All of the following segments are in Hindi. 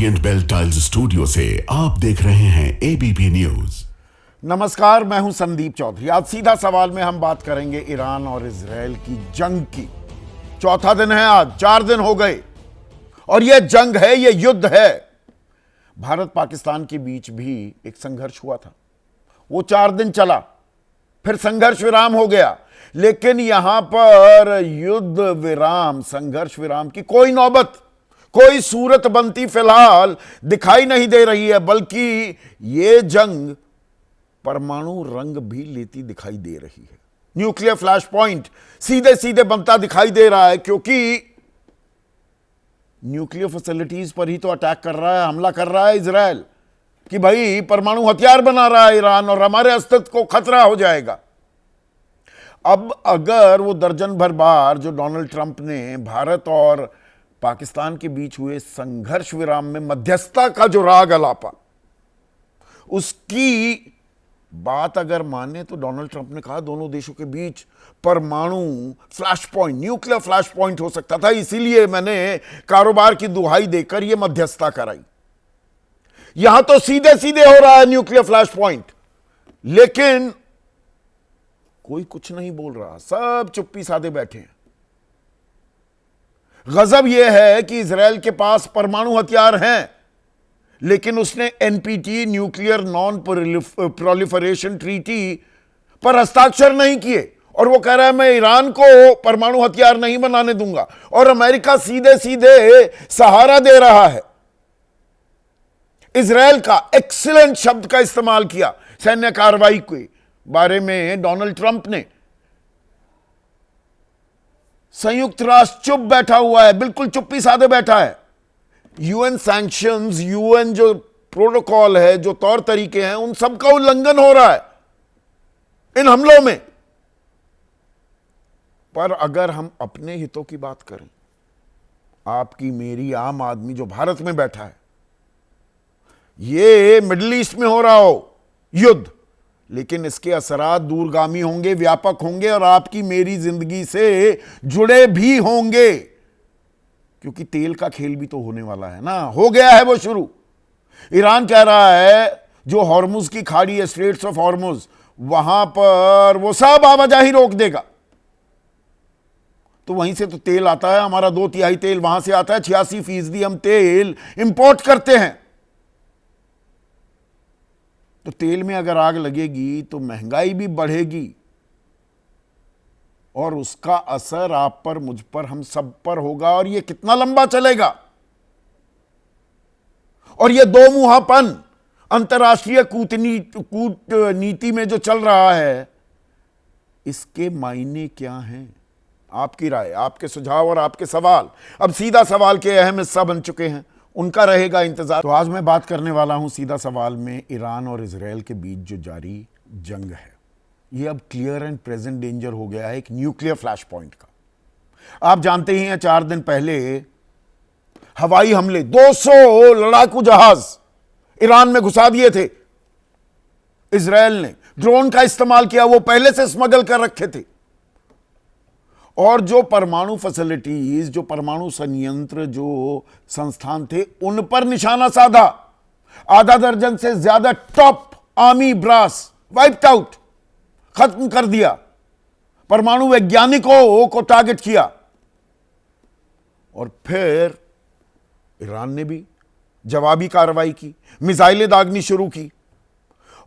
ओरिएंट बेल टाइल्स स्टूडियो से आप देख रहे हैं एबीपी न्यूज। नमस्कार, मैं हूं संदीप चौधरी। आज सीधा सवाल में हम बात करेंगे ईरान और इजराइल की जंग की। चौथा दिन है आज, 4 दिन हो गए और यह जंग है, यह युद्ध है। भारत पाकिस्तान के बीच भी एक संघर्ष हुआ था, वो 4 दिन चला, फिर संघर्ष विराम हो गया। लेकिन यहां पर युद्ध विराम, संघर्ष विराम की कोई नौबत, कोई सूरत बनती फिलहाल दिखाई नहीं दे रही है, बल्कि यह जंग परमाणु रंग भी लेती दिखाई दे रही है। न्यूक्लियर फ्लैश पॉइंट सीधे सीधे बनता दिखाई दे रहा है, क्योंकि न्यूक्लियर फैसिलिटीज पर ही तो अटैक कर रहा है, हमला कर रहा है इजराइल, कि भाई परमाणु हथियार बना रहा है ईरान और हमारे अस्तित्व को खतरा हो जाएगा। अब अगर वो दर्जन भर बार जो डोनाल्ड ट्रंप ने भारत और पाकिस्तान के बीच हुए संघर्ष विराम में मध्यस्थता का जो राग अलापा, उसकी बात अगर माने तो डोनाल्ड ट्रंप ने कहा दोनों देशों के बीच परमाणु flash point, nuclear flash point हो सकता था, इसीलिए मैंने कारोबार की दुहाई देकर यह मध्यस्थता कराई। यहां तो सीधे सीधे हो रहा है न्यूक्लियर फ्लैश पॉइंट, लेकिन कोई कुछ नहीं बोल रहा, सब चुप्पी साधे बैठे हैं। गजब यह है कि इजराइल के पास परमाणु हथियार हैं, लेकिन उसने NPT, nuclear non proliferation treaty पर हस्ताक्षर नहीं किए और वो कह रहा है मैं ईरान को परमाणु हथियार नहीं बनाने दूंगा। और अमेरिका सीधे सीधे सहारा दे रहा है। इजराइल का एक्सीलेंट शब्द का इस्तेमाल किया सैन्य कार्रवाई के बारे में डोनाल्ड ट्रंप ने। संयुक्त राष्ट्र चुप बैठा हुआ है, बिल्कुल चुप्पी साधे बैठा है। यूएन सैंक्शंस, यूएन जो प्रोटोकॉल है, जो तौर तरीके हैं, उन सब का उल्लंघन हो रहा है इन हमलों में। पर अगर हम अपने हितों की बात करें, आपकी मेरी आम आदमी जो भारत में बैठा है, ये मिडिल ईस्ट में हो रहा हो युद्ध, लेकिन इसके असरात दूरगामी होंगे, व्यापक होंगे और आपकी मेरी जिंदगी से जुड़े भी होंगे, क्योंकि तेल का खेल भी तो होने वाला है ना, हो गया है वो शुरू। ईरान कह रहा है जो हॉर्मुज की खाड़ी है, स्ट्रेट्स ऑफ हॉर्मुज, वहां पर वो सब आवाजाही रोक देगा। तो वहीं से तो तेल आता है, हमारा 2/3 तेल वहां से आता है, 86% हम तेल इंपोर्ट करते हैं। तो तेल में अगर आग लगेगी तो महंगाई भी बढ़ेगी और उसका असर आप पर, मुझ पर, हम सब पर होगा। और यह कितना लंबा चलेगा? और यह दो मुहापन अंतर्राष्ट्रीय कूटनीति में जो चल रहा है, इसके मायने क्या हैं? आपकी राय, आपके सुझाव और आपके सवाल अब सीधा सवाल के अहम हिस्सा बन चुके हैं, उनका रहेगा इंतजार। तो आज मैं बात करने वाला हूं सीधा सवाल में ईरान और इजराइल के बीच जो जारी जंग है, यह अब क्लियर एंड प्रेजेंट डेंजर हो गया है एक न्यूक्लियर फ्लैश पॉइंट का। आप जानते ही हैं 4 दिन पहले हवाई हमले, 200 लड़ाकू जहाज ईरान में घुसा दिए थे। इजराइल ने ड्रोन का इस्तेमाल किया, वो पहले से स्मगल कर रखे थे। और जो परमाणु फैसिलिटीज, जो परमाणु संयंत्र, जो संस्थान थे, उन पर निशाना साधा। आधा दर्जन से ज्यादा top army brass wiped out, खत्म कर दिया। परमाणु वैज्ञानिकों को टारगेट किया। और फिर ईरान ने भी जवाबी कार्रवाई की, मिसाइलें दागनी शुरू की।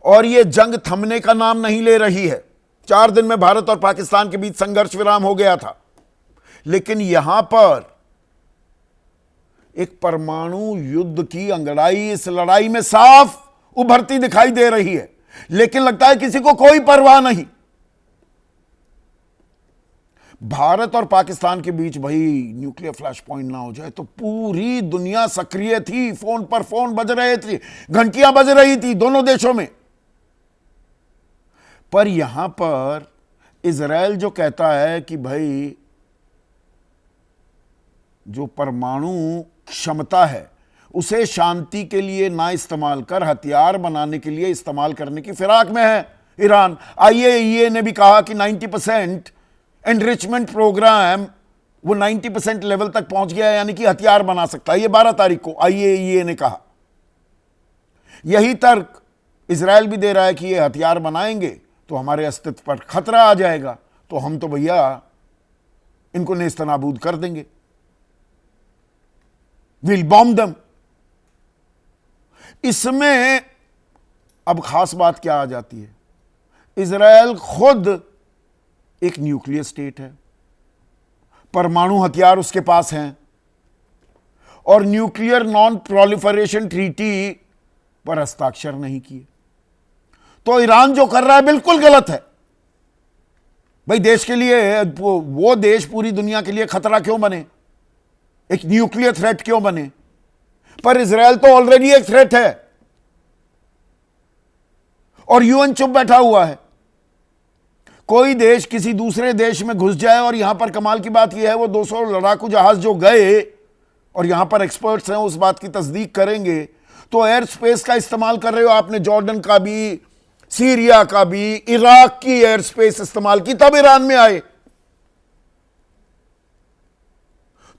और यह जंग थमने का नाम नहीं ले रही है। 4 दिन में भारत और पाकिस्तान के बीच संघर्ष विराम हो गया था, लेकिन यहां पर एक परमाणु युद्ध की अंगड़ाई इस लड़ाई में साफ उभरती दिखाई दे रही है। लेकिन लगता है किसी को कोई परवाह नहीं। भारत और पाकिस्तान के बीच भाई न्यूक्लियर फ्लैश पॉइंट ना हो जाए तो पूरी दुनिया सक्रिय थी, फोन पर फोन बज रहे थे, घंटियां बज रही थी दोनों देशों में। पर यहां पर इजराइल जो कहता है कि भाई जो परमाणु क्षमता है उसे शांति के लिए ना इस्तेमाल कर हथियार बनाने के लिए इस्तेमाल करने की फिराक में है ईरान। आईएईए ने भी कहा कि 90% एनरिचमेंट प्रोग्राम वो 90% लेवल तक पहुंच गया, यानी कि हथियार बना सकता है। ये 12 तारीख को IAEA ने कहा। यही तर्क इजराइल भी दे रहा है कि ये हथियार बनाएंगे तो हमारे अस्तित्व पर खतरा आ जाएगा, तो हम तो भैया इनको नेस्तनाबूद कर देंगे, विल बॉम्ब देम। इसमें अब खास बात क्या आ जाती है, इजराइल खुद एक न्यूक्लियर स्टेट है, परमाणु हथियार उसके पास हैं, और न्यूक्लियर नॉन प्रोलिफरेशन ट्रीटी पर हस्ताक्षर नहीं किए। तो ईरान जो कर रहा है बिल्कुल गलत है। भाई देश के लिए, वो देश पूरी दुनिया के लिए खतरा क्यों बने, एक न्यूक्लियर थ्रेट क्यों बने? पर इजराइल तो ऑलरेडी एक थ्रेट है और यूएन चुप बैठा हुआ है। कोई देश किसी दूसरे देश में घुस जाए, और यहां पर कमाल की बात यह है, वो 200 लड़ाकू जहाज जो गए, और यहां पर एक्सपर्ट्स हैं उस बात की तस्दीक करेंगे, तो एयर स्पेस का इस्तेमाल कर रहे हो आपने, जॉर्डन का भी, सीरिया का भी, इराक की एयर स्पेस इस्तेमाल की, तब ईरान में आए।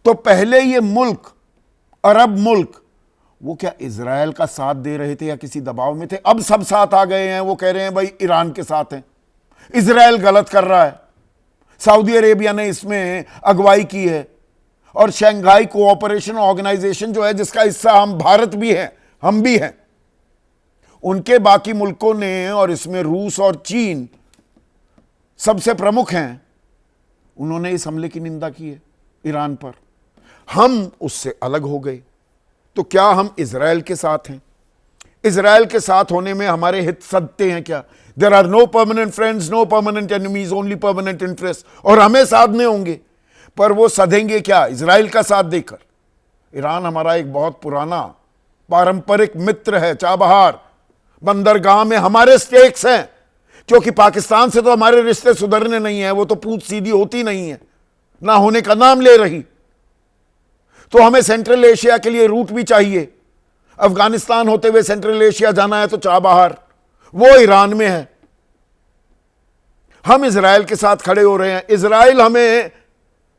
तो पहले ये मुल्क, अरब मुल्क, वो क्या इजराइल का साथ दे रहे थे या किसी दबाव में थे? अब सब साथ आ गए हैं, वो कह रहे हैं भाई ईरान के साथ हैं, इजराइल गलत कर रहा है। सऊदी अरेबिया ने इसमें अगुवाई की है, और शंघाई कोऑपरेशन ऑर्गेनाइजेशन जो है, जिसका हिस्सा हम भारत भी हैं, हम भी हैं, उनके बाकी मुल्कों ने, और इसमें रूस और चीन सबसे प्रमुख हैं, उन्होंने इस हमले की निंदा की है ईरान पर। हम उससे अलग हो गए। तो क्या हम इजराइल के साथ हैं? इजराइल के साथ होने में हमारे हित सदते हैं क्या? There are no permanent friends, no permanent enemies, only permanent interest. और हमें साधने होंगे, पर वो सधेंगे क्या? इजराइल का साथ देकर। ईरान हमारा एक बहुत पुराना पारंपरिक मित्र है, चाबहार। बंदरगाह में हमारे स्टेक्स हैं, क्योंकि पाकिस्तान से तो हमारे रिश्ते सुधरने नहीं है, वो तो पूछ सीधी होती नहीं है, ना होने का नाम ले रही। तो हमें सेंट्रल एशिया के लिए रूट भी चाहिए। अफगानिस्तान होते हुए सेंट्रल एशिया जाना है तो चाबहार, वो ईरान में है। हम इजराइल के साथ खड़े हो रहे हैं। इजराइल हमें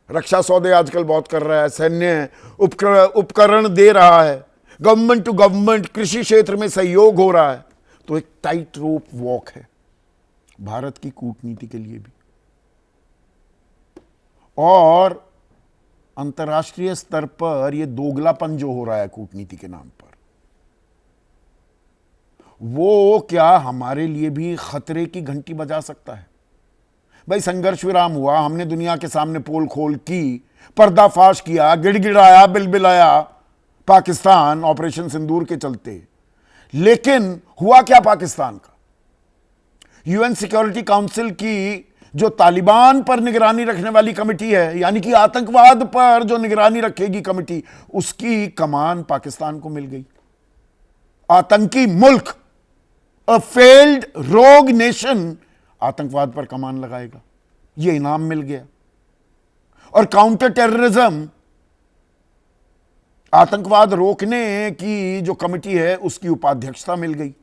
रक्षा सौदे आजकल बहुत कर रहा है, सैन्य उपकरण दे रहा है, गवर्नमेंट टू गवर्नमेंट कृषि क्षेत्र में सहयोग हो रहा है। तो एक टाइट रोप वॉक है भारत की कूटनीति के लिए भी, और अंतर्राष्ट्रीय स्तर पर यह दोगलापन जो हो रहा है कूटनीति के नाम पर, वो क्या हमारे लिए भी खतरे की घंटी बजा सकता है? भाई संघर्ष विराम हुआ, हमने दुनिया के सामने पोल खोल की, पर्दाफाश किया, गिड़गिड़ाया, बिलबिलाया पाकिस्तान ऑपरेशन सिंदूर के चलते, लेकिन हुआ क्या पाकिस्तान का? यूएन सिक्योरिटी काउंसिल की जो तालिबान पर निगरानी रखने वाली कमेटी है, यानी कि आतंकवाद पर जो निगरानी रखेगी कमेटी, उसकी कमान पाकिस्तान को मिल गई। आतंकी मुल्क, अ फेल्ड रोग नेशन, आतंकवाद पर कमान लगाएगा, यह इनाम मिल गया। और काउंटर टेररिज्म, आतंकवाद रोकने की जो कमेटी है उसकी उपाध्यक्षता मिल गई।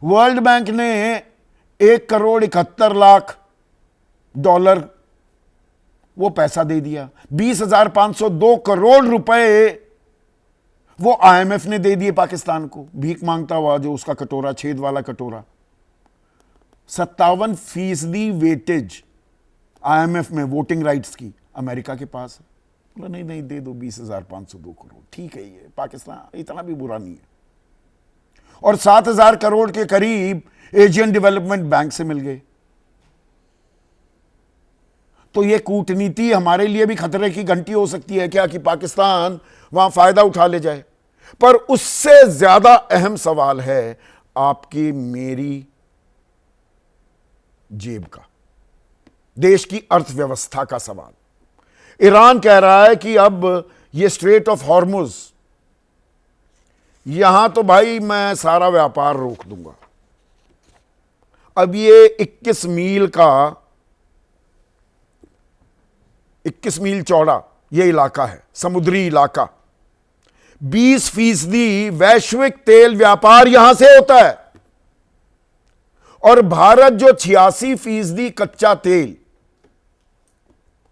वर्ल्ड बैंक ने $1,71,00,000 वो पैसा दे दिया। 20,502 करोड़ रुपए वो IMF ने दे दिए पाकिस्तान को, भीख मांगता हुआ जो उसका कटोरा, छेद वाला कटोरा। 57% वेटेज IMF में वोटिंग राइट्स की अमेरिका के पास है। बोला नहीं नहीं दे दो 20,502 करोड़, ठीक है, ये पाकिस्तान इतना भी बुरा नहीं है। और 7,000 करोड़ के करीब एशियन डेवलपमेंट बैंक से मिल गए। तो यह कूटनीति हमारे लिए भी खतरे की घंटी हो सकती है क्या, कि पाकिस्तान वहां फायदा उठा ले जाए? पर उससे ज्यादा अहम सवाल है आपकी मेरी जेब का, देश की अर्थव्यवस्था का सवाल। ईरान कह रहा है कि अब ये स्ट्रेट ऑफ हॉर्मुज, यहां तो भाई मैं सारा व्यापार रोक दूंगा। अब ये 21 मील चौड़ा ये इलाका है, समुद्री इलाका। 20% वैश्विक तेल व्यापार यहां से होता है, और भारत जो 86% कच्चा तेल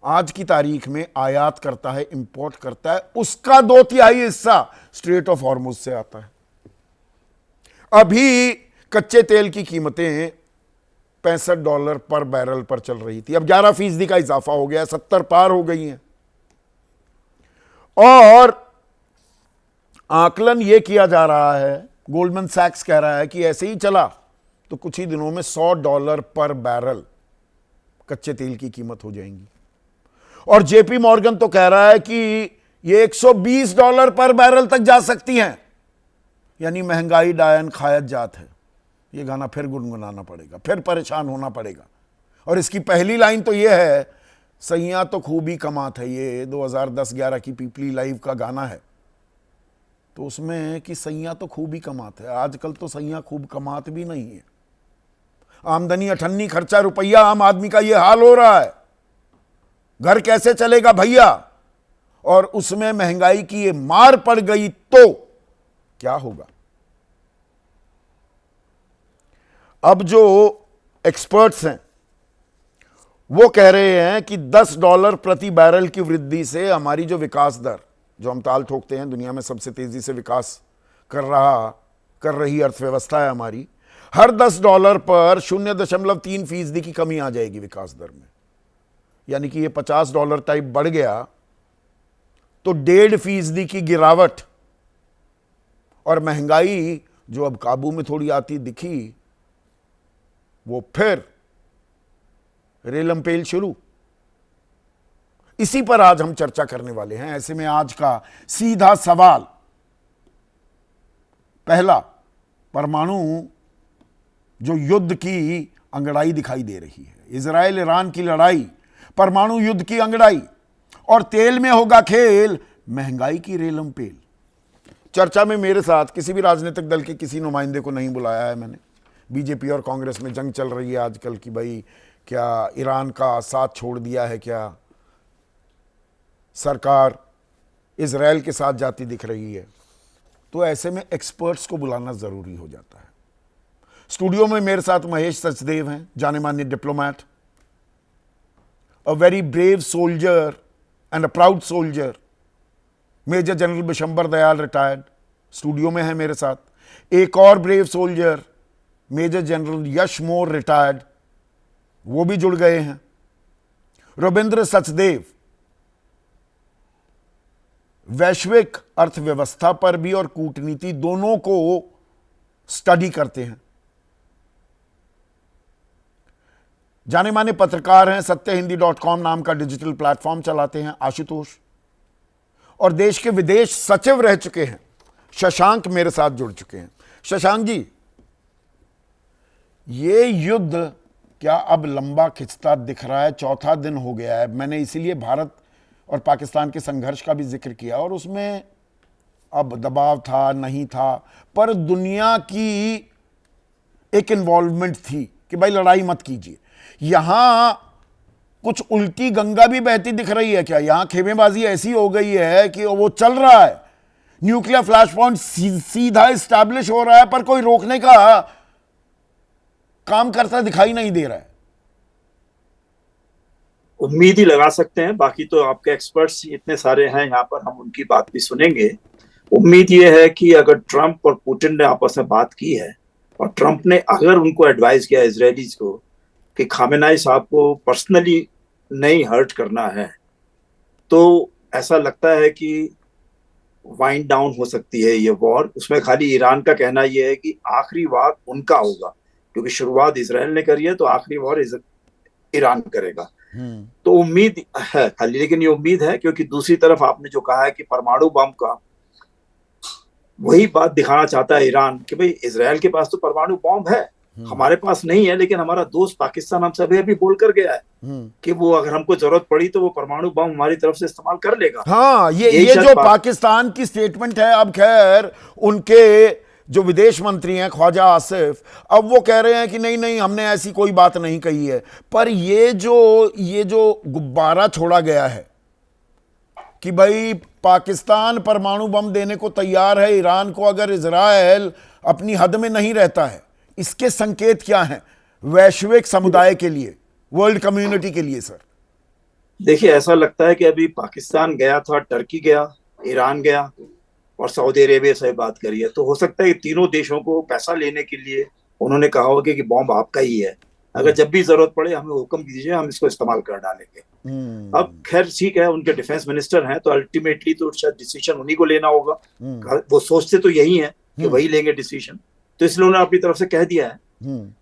आज की तारीख में आयात करता है, इंपोर्ट करता है, उसका 2/3 हिस्सा स्ट्रेट ऑफ हॉर्मुज से आता है। अभी कच्चे तेल की कीमतें $65 पर बैरल पर चल रही थी, अब 11% का इजाफा हो गया, 70 पार हो गई हैं। और आकलन यह किया जा रहा है, गोल्डमैन सैक्स कह रहा है कि ऐसे ही चला तो कुछ ही दिनों में $100 पर बैरल कच्चे तेल की कीमत हो जाएंगी। और जेपी मॉर्गन तो कह रहा है कि ये $120 पर बैरल तक जा सकती हैं, यानी महंगाई डायन खायत जात है। ये गाना फिर गुनगुनाना पड़ेगा, फिर परेशान होना पड़ेगा। और इसकी पहली लाइन तो ये है, सैया तो खूब ही कमात है, ये 2010-11 की पीपली लाइव का गाना है, तो उसमें कि सैया तो खूब ही कमात है। आजकल तो सैया खूब कमात भी नहीं है, आमदनी अठन्नी, खर्चा रुपया, आम आदमी का ये हाल हो रहा है, घर कैसे चलेगा भैया। और उसमें महंगाई की ये मार पड़ गई तो क्या होगा। अब जो एक्सपर्ट्स हैं वो कह रहे हैं कि $10 प्रति बैरल की वृद्धि से हमारी जो विकास दर, जो हम ताल ठोकते हैं, दुनिया में सबसे तेजी से विकास कर रही अर्थव्यवस्था है हमारी, हर $10 पर 0.3% की कमी आ जाएगी विकास दर में। यानी कि ये $50 टाइप बढ़ गया तो 1.5% की गिरावट, और महंगाई जो अब काबू में थोड़ी आती दिखी, वो फिर रेलमपेल शुरू। इसी पर आज हम चर्चा करने वाले हैं। ऐसे में आज का सीधा सवाल, पहला, परमाणु जो युद्ध की अंगड़ाई दिखाई दे रही है, इजराइल ईरान की लड़ाई, परमाणु युद्ध की अंगड़ाई, और तेल में होगा खेल, महंगाई की रेलमपेल। चर्चा में मेरे साथ किसी भी राजनीतिक दल के किसी नुमाइंदे को नहीं बुलाया है मैंने। बीजेपी और कांग्रेस में जंग चल रही है आजकल की, भाई क्या ईरान का साथ छोड़ दिया है, क्या सरकार इजराइल के साथ जाती दिख रही है। तो ऐसे में एक्सपर्ट्स को बुलाना जरूरी हो जाता है। स्टूडियो में मेरे साथ महेश सचदेव हैं, जाने माने diplomat, a very brave soldier and a proud soldier, major general Bishambar Dayal retired studio में है मेरे साथ। एक और brave soldier, major general Yash Mor retired, वो भी जुड़ गए हैं। रविंद्र सचदेव वैश्विक अर्थव्यवस्था पर भी और कूटनीति दोनों को स्टडी करते हैं, जाने माने पत्रकार हैं, सत्यहिंदी.com नाम का डिजिटल प्लेटफॉर्म चलाते हैं आशुतोष, और देश के विदेश सचिव रह चुके हैं शशांक मेरे साथ जुड़ चुके हैं। शशांक जी, ये युद्ध क्या अब लंबा खिंचता दिख रहा है? चौथा दिन हो गया है। मैंने इसीलिए भारत और पाकिस्तान के संघर्ष का भी जिक्र किया, और उसमें अब दबाव था नहीं था, पर दुनिया की एक इन्वॉल्वमेंट थी कि भाई लड़ाई मत कीजिए। यहां कुछ उल्टी गंगा भी बहती दिख रही है क्या? यहां खेमेबाजी ऐसी हो गई है कि वो चल रहा है, न्यूक्लियर फ्लैश पॉइंट सीधा इस्टेब्लिश हो रहा है, पर कोई रोकने का काम करता दिखाई नहीं दे रहा है। उम्मीद ही लगा सकते हैं, बाकी तो आपके एक्सपर्ट्स इतने सारे हैं यहाँ पर, हम उनकी बात भी सुनेंगे। उम्मीद ये है कि अगर ट्रंप और पुतिन ने आपस में बात की है, और ट्रंप ने अगर उनको एडवाइस किया इजरायलीज को कि खामेनाई साहब को पर्सनली नहीं हर्ट करना है, तो ऐसा लगता है कि वाइंड डाउन हो सकती है ये वॉर। उसमें खाली ईरान का कहना यह है कि आखिरी वार उनका होगा, क्योंकि शुरुआत इजराइल ने करी है, तो आखिरी वार ईरान करेगा। तो उम्मीद है खाली, लेकिन ये उम्मीद है क्योंकि दूसरी तरफ आपने जो कहा है कि परमाणु बम का, वही बात दिखाना चाहता है ईरान कि भाई इजराइल के पास तो परमाणु बम है, हमारे पास नहीं है, लेकिन हमारा दोस्त पाकिस्तान हमसे अभी बोल कर गया है कि वो अगर हमको जरूरत पड़ी तो वो परमाणु बम हमारी तरफ से इस्तेमाल कर लेगा। हाँ, ये जो पाकिस्तान की स्टेटमेंट है, अब खैर उनके जो विदेश मंत्री हैं ख्वाजा आसिफ, अब वो कह रहे हैं कि नहीं नहीं, हमने ऐसी कोई बात नहीं कही है। पर ये जो गुब्बारा छोड़ा गया है कि भाई पाकिस्तान परमाणु बम देने को तैयार है ईरान को अगर इजराइल अपनी हद में नहीं रहता है, इसके संकेत क्या हैं वैश्विक समुदाय के लिए, वर्ल्ड कम्युनिटी के लिए? सर, देखिए, ऐसा लगता है कि अभी पाकिस्तान गया था, टर्की गया, ईरान गया और सऊदी अरेबिया से बात करी है। तो हो सकता है कि तीनों देशों को पैसा लेने के लिए उन्होंने कहा होगा कि बॉम्ब आपका ही है, अगर जब भी जरूरत पड़े हमें हुक्म दीजिए, हम इसको इस्तेमाल कर डालेंगे। अब खैर ठीक है, उनके डिफेंस मिनिस्टर हैं, तो अल्टीमेटली तो शायद डिसीजन उन्हीं को लेना होगा। वो सोचते तो यही है कि वही लेंगे डिसीजन, तो इसलिए उन्होंने अपनी तरफ से कह दिया है।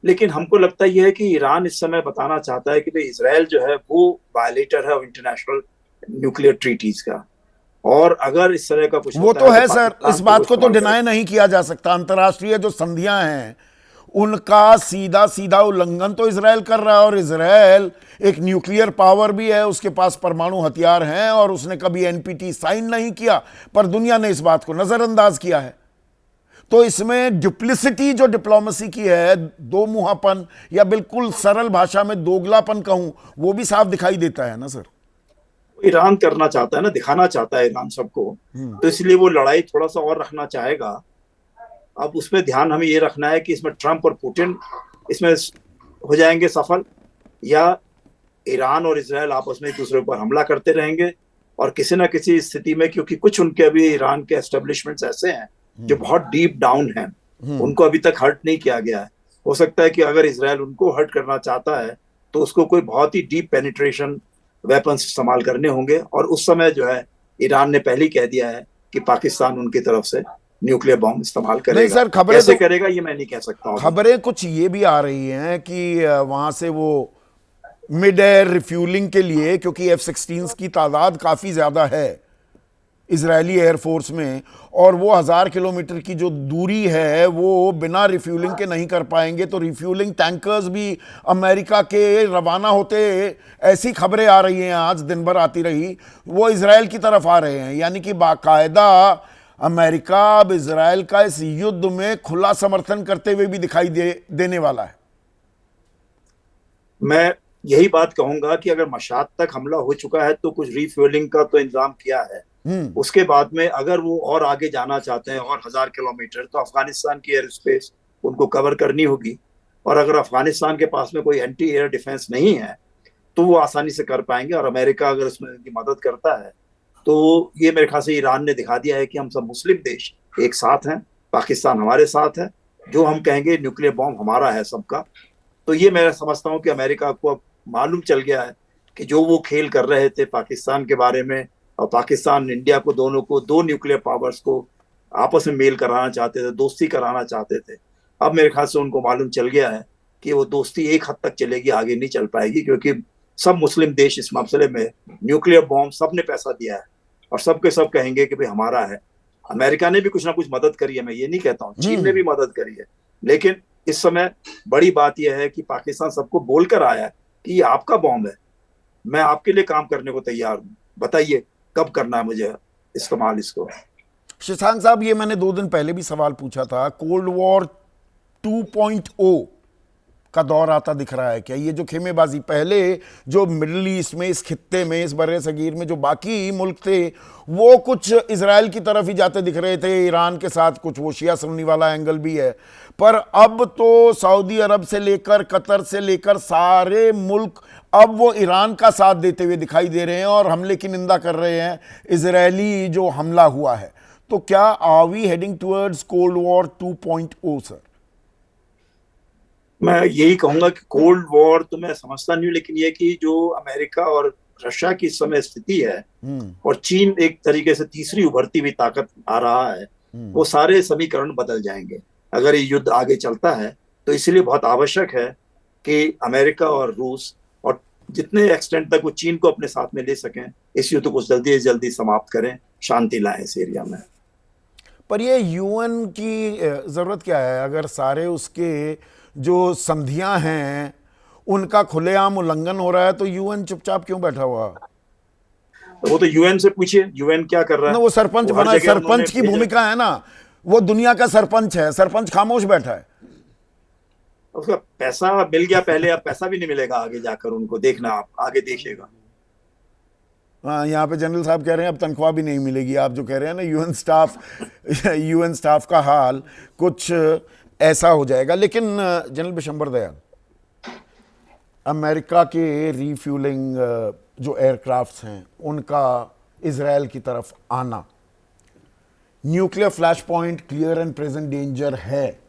लेकिन हमको लगता यह है कि ईरान इस समय बताना चाहता है कि भाई इसराइल जो है वो वायलेटर है इंटरनेशनल न्यूक्लियर ट्रीटीज का, और अगर इस तरह का कुछ वो होता तो है है तो सर, पाकिस्तान इस बात को तो इस्तेमाल डिनाई नहीं किया जा सकता। अंतर्राष्ट्रीय जो संधियां हैं उनका सीधा सीधा उल्लंघन तो इसराइल कर रहा है, और इसराइल एक न्यूक्लियर पावर भी है, उसके पास परमाणु हथियार हैं, और उसने कभी एनपीटी साइन नहीं किया, पर दुनिया ने इस बात को नजरअंदाज किया है। तो इसमें डुप्लिसिटी जो डिप्लोमेसी की है, दो मुहापन, या बिल्कुल सरल भाषा में दोगलापन कहूं, वो भी साफ दिखाई देता है ना सर। ईरान करना चाहता है ना, दिखाना चाहता है ईरान सबको, तो इसलिए वो लड़ाई थोड़ा सा और रखना चाहेगा। अब उसमें ध्यान हमें ये रखना है कि इसमें ट्रंप और पुतिन इसमें हो जाएंगे सफल, या ईरान और इजराइल आपस में एक दूसरे पर हमला करते रहेंगे, और किसी ना किसी स्थिति में, क्योंकि कुछ उनके अभी ईरान के एस्टेब्लिशमेंट्स ऐसे हैं जो बहुत डीप डाउन हैं, उनको अभी तक हर्ट नहीं किया गया है। हो सकता है कि अगर इजराइल उनको हर्ट करना चाहता है तो उसको कोई बहुत ही डीप पेनिट्रेशन वेपन्स इस्तेमाल करने होंगे, और उस समय जो है ईरान ने पहले ही कह दिया है कि पाकिस्तान उनकी तरफ से न्यूक्लियर बॉम्ब इस्तेमाल करेगा। नहीं सर, खबरें कैसे तो करेगा ये मैं नहीं कह सकता हूँ। खबरें कुछ ये भी आ रही हैं कि वहां से वो मिड एयर रिफ्यूलिंग के लिए, क्योंकि F-16 की तादाद काफी ज्यादा है इजरायली एयरफोर्स में, और वो 1000 किलोमीटर की जो दूरी है वो बिना रिफ्यूलिंग के नहीं कर पाएंगे, तो रिफ्यूलिंग टैंकर्स भी अमेरिका के रवाना होते, ऐसी खबरें आ रही हैं, आज दिन भर आती रही, वो इजराइल की तरफ आ रहे हैं। यानी कि बाकायदा अमेरिका अब इजराइल का इस युद्ध में खुला समर्थन करते हुए भी दिखाई देने वाला है। मैं यही बात कहूंगा कि अगर मशाद तक हमला हो चुका है तो कुछ रिफ्यूलिंग का तो इंतजाम किया है। उसके बाद में अगर वो और आगे जाना चाहते हैं और 1000 किलोमीटर, तो अफगानिस्तान की एयर स्पेस उनको कवर करनी होगी, और अगर अफगानिस्तान के पास में कोई एंटी एयर डिफेंस नहीं है तो वो आसानी से कर पाएंगे, और अमेरिका अगर उसमें उनकी मदद करता है तो ये मेरे ख्याल से ईरान ने दिखा दिया है कि हम सब मुस्लिम देश एक साथ हैं, पाकिस्तान हमारे साथ है, जो हम कहेंगे न्यूक्लियर बॉम्ब हमारा है सबका। तो ये मैं समझता हूँ कि अमेरिका को अब मालूम चल गया है कि जो वो खेल कर रहे थे पाकिस्तान के बारे में, और पाकिस्तान इंडिया को, दोनों को, दो न्यूक्लियर पावर्स को आपस में मेल कराना चाहते थे, दोस्ती कराना चाहते थे, अब मेरे ख्याल से उनको मालूम चल गया है कि वो दोस्ती एक हद तक चलेगी, आगे नहीं चल पाएगी, क्योंकि सब मुस्लिम देश इस मसले में न्यूक्लियर बॉम्ब सब ने पैसा दिया है, और सब के सब कहेंगे कि भाई हमारा है। अमेरिका ने भी कुछ ना कुछ मदद करी है, मैं ये नहीं कहता हूँ, चीन ने भी मदद करी है, लेकिन इस समय बड़ी बात यह है कि पाकिस्तान सबको बोलकर आया है कि ये आपका बॉम्ब है, मैं आपके लिए काम करने को तैयार हूँ, बताइए कब करना है मुझे इस्तेमाल इसको। शशांक साहब, ये मैंने 2 दिन पहले भी सवाल पूछा था, कोल्ड वॉर 2.0 का दौर आता दिख रहा है क्या? ये जो खेमेबाजी पहले जो मिडिल ईस्ट में, इस खित्ते में, इस बर्रे सगीर में जो बाकी मुल्क थे वो कुछ इजराइल की तरफ ही जाते दिख रहे थे, ईरान के साथ कुछ वो शिया सुन्नी वाला एंगल भी है, पर अब तो सऊदी अरब से लेकर कतर से लेकर सारे मुल्क अब वो ईरान का साथ देते हुए दिखाई दे रहे हैं और हमले की निंदा कर रहे हैं इजरायली जो हमला हुआ है। तो क्या are we heading towards cold war 2.0 sir? मैं यही कहूंगा कि कोल्ड वॉर तो मैं समझता नहीं हूं, लेकिन ये कि जो अमेरिका और रशिया की इस समय स्थिति है, और चीन एक तरीके से तीसरी उभरती हुई ताकत आ रहा है, वो सारे समीकरण बदल जाएंगे अगर ये युद्ध आगे चलता है। तो इसलिए बहुत आवश्यक है कि अमेरिका और रूस, और जितने एक्सटेंट तक वो चीन को अपने साथ में ले सकें, इस युद्ध को जल्दी से जल्दी समाप्त करें, शांति लाएं इस एरिया में। पर ये यूएन की जरूरत क्या है अगर सारे उसके जो संधियां हैं उनका खुलेआम उल्लंघन हो रहा है? तो यूएन चुपचाप क्यों बैठा हुआ? वो तो यूएन से पूछिए, यूएन क्या कर रहा है। ना वो सरपंच बना है, सरपंच की भूमिका है ना, वो दुनिया का सरपंच है, सरपंच खामोश बैठा है। उसका पैसा मिल गया पहले, अब पैसा भी नहीं मिलेगा आगे जाकर उनको, देखना आप आगे देखिएगा। हाँ, यहाँ पे जनरल साहब कह रहे हैं अब तनख्वाह भी नहीं मिलेगी। आप जो कह रहे हैं ना यूएन स्टाफ का हाल कुछ ऐसा हो जाएगा। लेकिन जनरल बिशंबर दयाल, अमेरिका के रीफ्यूलिंग जो एयरक्राफ्ट्स हैं उनका इजराइल की तरफ आना, nuclear flash point clear and present danger है।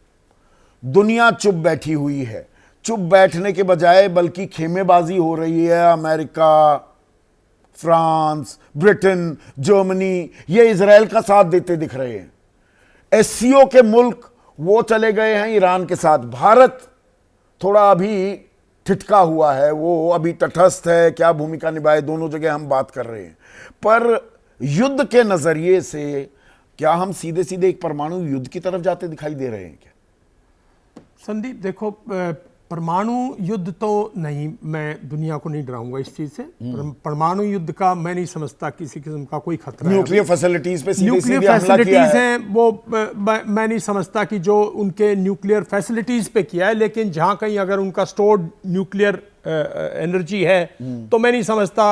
दुनिया चुप बैठी हुई है, चुप बैठने के बजाय बल्कि खेमेबाजी हो रही है। अमेरिका, फ्रांस, ब्रिटेन, जर्मनी ये इजराइल का साथ देते दिख रहे हैं। एससीओ के मुल्क वो चले गए हैं ईरान के साथ। भारत थोड़ा अभी ठिठका हुआ है, वो अभी तटस्थ है, क्या भूमिका निभाए, दोनों जगह हम बात कर रहे हैं। पर युद्ध के नजरिए से क्या हम सीधे सीधे एक परमाणु युद्ध की तरफ जाते दिखाई दे रहे हैं क्या? संदीप देखो, परमाणु युद्ध तो नहीं, मैं दुनिया को नहीं डराऊंगा इस चीज से। परमाणु युद्ध का मैं नहीं समझता किसी किस्म का कोई खतरा है। न्यूक्लियर फैसिलिटीज पे न्यूक्लियर फैसिलिटीज हैं वो मैं नहीं समझता कि जो उनके न्यूक्लियर फैसिलिटीज पे किया है, लेकिन जहां कहीं अगर उनका स्टोर्ड न्यूक्लियर एनर्जी है तो मैं नहीं समझता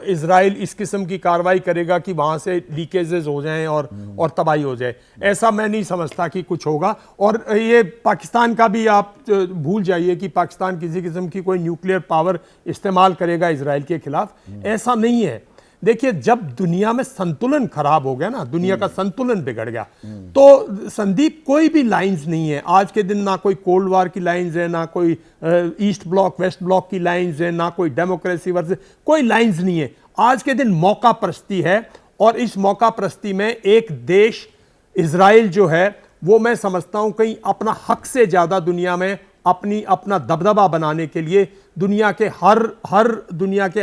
इजराइल इस किस्म की कार्रवाई करेगा कि वहां से लीकेजेस हो जाएं और तबाही हो जाए। ऐसा मैं नहीं समझता कि कुछ होगा। और ये पाकिस्तान का भी आप भूल जाइए कि पाकिस्तान किसी किस्म की कोई न्यूक्लियर पावर इस्तेमाल करेगा इजराइल के खिलाफ, ऐसा नहीं है। देखिए, जब दुनिया में संतुलन खराब हो गया ना, दुनिया का संतुलन बिगड़ गया, तो संदीप कोई भी लाइंस नहीं है आज के दिन। ना कोई कोल्ड वार की लाइंस है, ना कोई ईस्ट ब्लॉक वेस्ट ब्लॉक की लाइंस है, ना कोई डेमोक्रेसी वर्सेस, कोई लाइंस नहीं है। आज के दिन मौका परस्ती है, और इस मौका परस्ती में एक देश इजराइल जो है वो मैं समझता हूं कहीं अपना हक से ज्यादा दुनिया में अपना दबदबा बनाने के लिए दुनिया के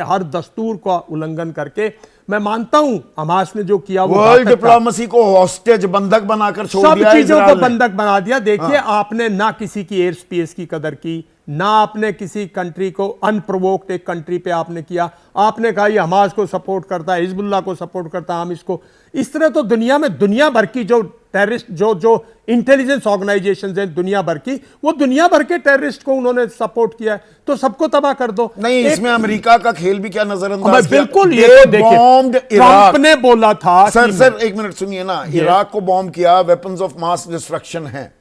हर दस्तूर का उल्लंघन करके, मैं मानता हूं हमास ने जो किया वो वर्ल्ड डिप्लोमेसी को हॉस्टेज, बंधक बनाकर छोड़ सब दिया, चीजों को बंधक बना दिया। देखिए, आपने ना किसी की एयर स्पेस की कदर की, ना आपने किसी कंट्री को अनप्रोवोक्ड एक कंट्री पे आपने किया। आपने कहा ये हमास को सपोर्ट करता है, हिजबुल्लाह को सपोर्ट करता है, हम इसको इस तरह। तो दुनिया में दुनिया भर की जो टेररिस्ट जो इंटेलिजेंस ऑर्गेनाइजेशंस हैं दुनिया भर की, वो दुनिया भर के टेररिस्ट को उन्होंने सपोर्ट किया है, तो सबको तबाह कर दो। नहीं, इसमें अमेरिका का खेल भी क्या नजरअंदाज किया? बिल्कुल, ये तो देखिए ट्रंप ने बोला था। सर एक मिनट सुनिए ना, इराक को बॉम्ब किया, वेपन्स ऑफ मास डिस्ट्रक्शन है,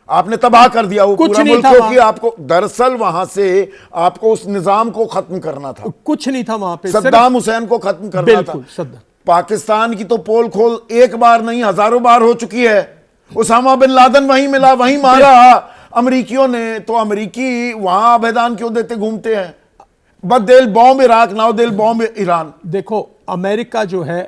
आपने तबाह कर दिया वो पूरा मुल्क, क्योंकि आपको दरअसल वहां से आपको उस निजाम को खत्म करना था। कुछ नहीं था वहां पे, सद्दाम हुसैन को खत्म करना था। पाकिस्तान की तो पोल खोल एक बार नहीं हजारों बार हो चुकी है। उसामा बिन लादेन वहीं मिला, वहीं मारा अमरीकियों ने। तो अमरीकी वहां आबेदान क्यों देते घूमते हैं? बट देल बॉम्ब इराक, नाउ देल बॉम्ब ईरान। देखो, अमेरिका जो है,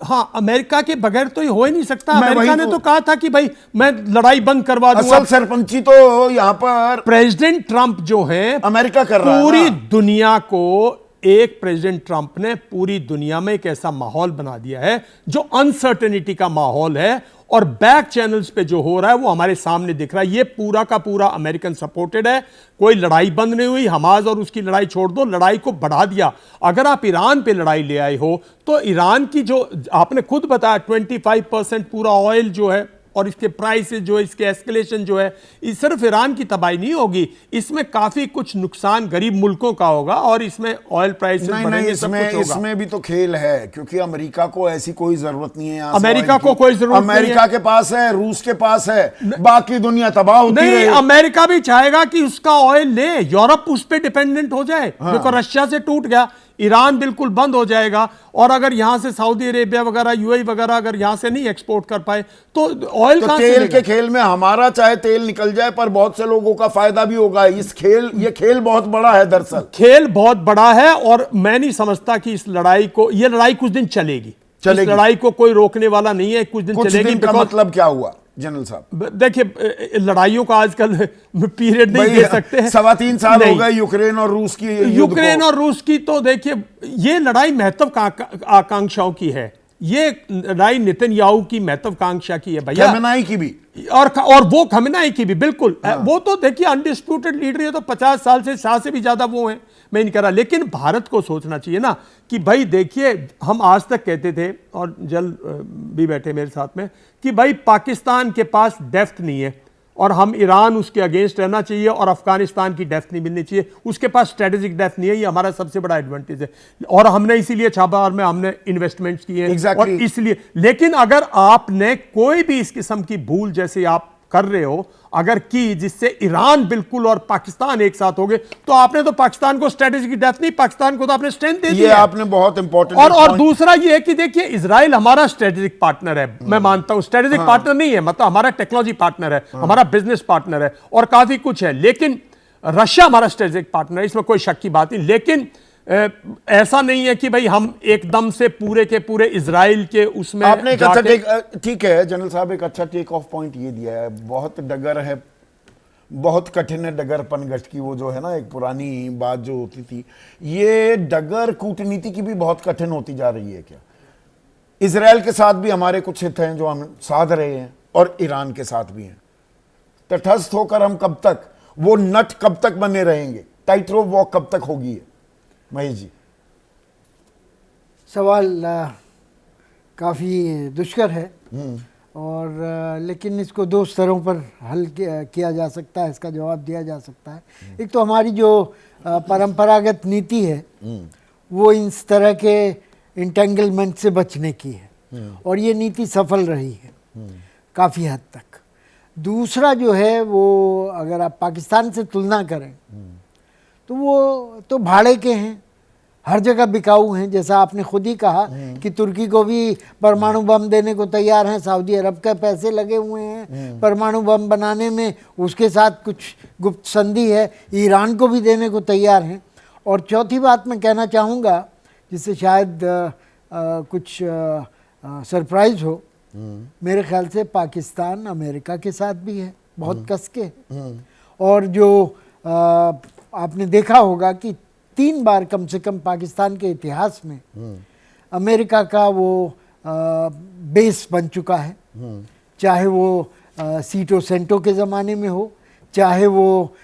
हाँ, अमेरिका के बगैर तो ये हो ही नहीं सकता। अमेरिका ने तो कहा था कि भाई मैं लड़ाई बंद करवा दूंगा। असल सरपंची तो यहां पर प्रेसिडेंट ट्रंप जो है अमेरिका कर रहा है। पूरी दुनिया को, एक प्रेसिडेंट ट्रंप ने पूरी दुनिया में एक ऐसा माहौल बना दिया है जो अनसर्टेनिटी का माहौल है, और बैक चैनल्स पे जो हो रहा है वो हमारे सामने दिख रहा है। ये पूरा का पूरा अमेरिकन सपोर्टेड है। कोई लड़ाई बंद नहीं हुई, हमास और उसकी लड़ाई छोड़ दो, लड़ाई को बढ़ा दिया। अगर आप ईरान पे लड़ाई ले आए हो तो ईरान की जो आपने खुद बताया 25% पूरा ऑयल जो है और इसके प्राइसेस जो है, इसके एस्केलेशन जो है, इस सिर्फ ईरान की तबाही नहीं होगी, इसमें काफी कुछ नुकसान गरीब मुल्कों का होगा, और इसमें ऑयल प्राइसेस बढ़ेंगे, सब कुछ होगा। इसमें भी तो खेल है, क्योंकि अमेरिका को ऐसी कोई जरूरत नहीं है। अमेरिका को कोई जरूरत नहीं है। अमेरिका के पास है, रूस के पास है, बाकी दुनिया तबाह होती है। अमेरिका भी चाहेगा कि उसका ऑयल ले, यूरोप उस पर डिपेंडेंट हो जाए। देखो, रशिया से टूट गया, ईरान बिल्कुल बंद हो जाएगा, और अगर यहां से सऊदी अरेबिया वगैरह, यूएई वगैरह अगर यहां से नहीं एक्सपोर्ट कर पाए तो ऑयल तो तेल के खेल में हमारा चाहे तेल निकल जाए, पर बहुत से लोगों का फायदा भी होगा। ये खेल बहुत बड़ा है, दरअसल खेल बहुत बड़ा है, और मैं नहीं समझता कि इस लड़ाई को, ये लड़ाई कुछ दिन चलेगी। इस लड़ाई को कोई रोकने वाला नहीं है, कुछ दिन चलेगी। का मतलब क्या हुआ जनरल साहब? देखिए, लड़ाइयों का आजकल पीरियड नहीं दे सकते हैं। 3.25 साल हो गए यूक्रेन और रूस की। तो देखिए, ये लड़ाई महत्वाकांक्षाओं की है। ये लड़ाई नेतन्याहू की महत्वाकांक्षा की है भैया, खमेनाई की भी, और वो खमेनाई की भी बिल्कुल। वो तो देखिए अनडिस्प्यूटेड लीडर है, तो 50 साल से, शाह से भी ज्यादा वो हैं, मैं नहीं कह रहा। लेकिन भारत को सोचना चाहिए ना कि भाई देखिए, हम आज तक कहते थे, और जल भी बैठे मेरे साथ में, कि भाई पाकिस्तान के पास डेप्थ नहीं है, और हम ईरान उसके अगेंस्ट रहना चाहिए, और अफगानिस्तान की डेप्थ नहीं मिलनी चाहिए, उसके पास स्ट्रेटेजिक डेप्थ नहीं है। ये हमारा सबसे बड़ा एडवांटेज है, और हमने इसीलिए छापामार में हमने इन्वेस्टमेंट्स किए हैं। और इसलिए, लेकिन अगर आपने कोई भी इस किस्म की भूल, जैसे आप कर रहे हो अगर की, जिससे ईरान बिल्कुल और पाकिस्तान एक साथ हो गए, तो आपने तो पाकिस्तान को स्ट्रेटेजिक डेथ नहीं, पाकिस्तान को तो आपने स्ट्रेंथ दे दी ये है। आपने बहुत इंपॉर्टेंट और दूसरा ये है कि देखिए इजराइल हमारा स्ट्रेटेजिक पार्टनर है, मैं मानता हूं स्ट्रेटेजिक पार्टनर नहीं है, मतलब हमारा टेक्नोलॉजी पार्टनर है, हमारा बिजनेस पार्टनर है और काफी कुछ है, लेकिन रशिया हमारा स्ट्रेटेजिक पार्टनर है, इसमें कोई शक की बात नहीं। लेकिन ऐसा नहीं है कि भाई हम एकदम से पूरे के पूरे इजराइल के उसमें आपने एक अच्छा ठीक है जनरल साहब, एक अच्छा टेक ऑफ पॉइंट ये दिया है। बहुत डगर है, बहुत कठिन है डगर पनघट की, वो जो है ना एक पुरानी बात जो होती थी, ये डगर कूटनीति की भी बहुत कठिन होती जा रही है क्या? इजराइल के साथ भी हमारे कुछ हित हैं जो हम साध रहे हैं और ईरान के साथ भी हैं। तटस्थ होकर हम कब तक, वो नट कब तक बने रहेंगे, टाइट रोप वॉक कब तक होगी? महेश जी, सवाल काफ़ी दुष्कर है और लेकिन इसको दो स्तरों पर हल किया जा सकता है, इसका जवाब दिया जा सकता है। एक तो हमारी जो परंपरागत नीति है वो इस तरह के इंटेंगलमेंट से बचने की है और ये नीति सफल रही है काफ़ी हद तक। दूसरा जो है वो अगर आप पाकिस्तान से तुलना करें तो वो तो भाड़े के हैं, हर जगह बिकाऊ हैं। जैसा आपने खुद ही कहा कि तुर्की को भी परमाणु बम देने को तैयार हैं, सऊदी अरब के पैसे लगे हुए हैं परमाणु बम बनाने में, उसके साथ कुछ गुप्त संधि है, ईरान को भी देने को तैयार हैं। और चौथी बात मैं कहना चाहूँगा जिससे शायद कुछ सरप्राइज हो, मेरे ख्याल से पाकिस्तान अमेरिका के साथ भी है बहुत कस के। और जो आपने देखा होगा कि 3 बार कम से कम पाकिस्तान के इतिहास में अमेरिका का वो बेस बन चुका है, चाहे वो सीटो सेंटो के ज़माने में हो, चाहे वो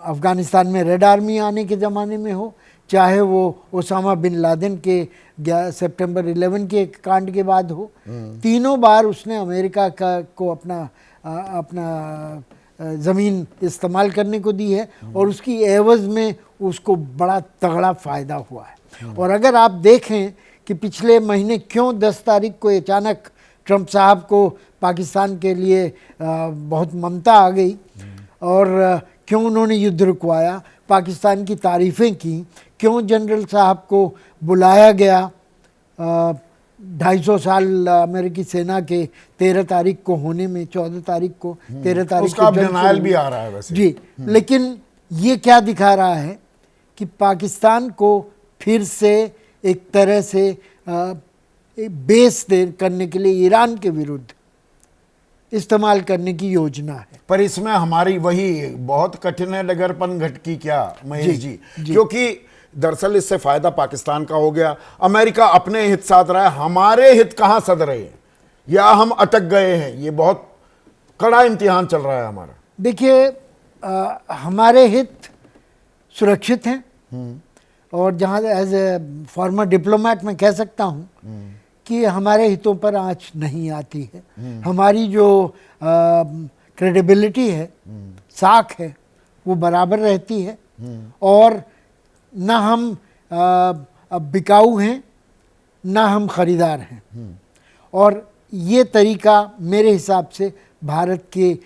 अफ़गानिस्तान में रेड आर्मी आने के ज़माने में हो, चाहे वो ओसामा बिन लादेन के सितंबर 11 के कांड के बाद हो। तीनों बार उसने अमेरिका को अपना ज़मीन इस्तेमाल करने को दी है और उसकी एवज़ में उसको बड़ा तगड़ा फ़ायदा हुआ है। और अगर आप देखें कि पिछले महीने क्यों 10 तारीख को अचानक ट्रंप साहब को पाकिस्तान के लिए बहुत ममता आ गई और क्यों उन्होंने युद्ध रुकवाया, पाकिस्तान की तारीफ़ें की, क्यों जनरल साहब को बुलाया गया 250 साल अमेरिकी सेना के 13 तारीख को होने में, 14 तारीख को 13 तारीख उसका डिनायल भी आ रहा है वैसे जी। लेकिन ये क्या दिखा रहा है कि पाकिस्तान को फिर से एक तरह से बेस करने के लिए ईरान के विरुद्ध इस्तेमाल करने की योजना है। पर इसमें हमारी वही बहुत कठिन है डगर पनघट की क्या महेश जी? क्योंकि दरअसल इससे फायदा पाकिस्तान का हो गया, अमेरिका अपने हित साध रहा है, हमारे हित कहां सध रहे हैं या हम अटक गए हैं? ये बहुत कड़ा इम्तिहान चल रहा है हमारा। देखिए हमारे हित सुरक्षित हैं और जहां एज ए फॉर्मर डिप्लोमेट मैं कह सकता हूं कि हमारे हितों पर आंच नहीं आती है। हमारी जो क्रेडिबिलिटी है, साख है, वो बराबर रहती है और ना हम बिकाऊ हैं ना हम खरीदार हैं। और ये तरीका मेरे हिसाब से भारत के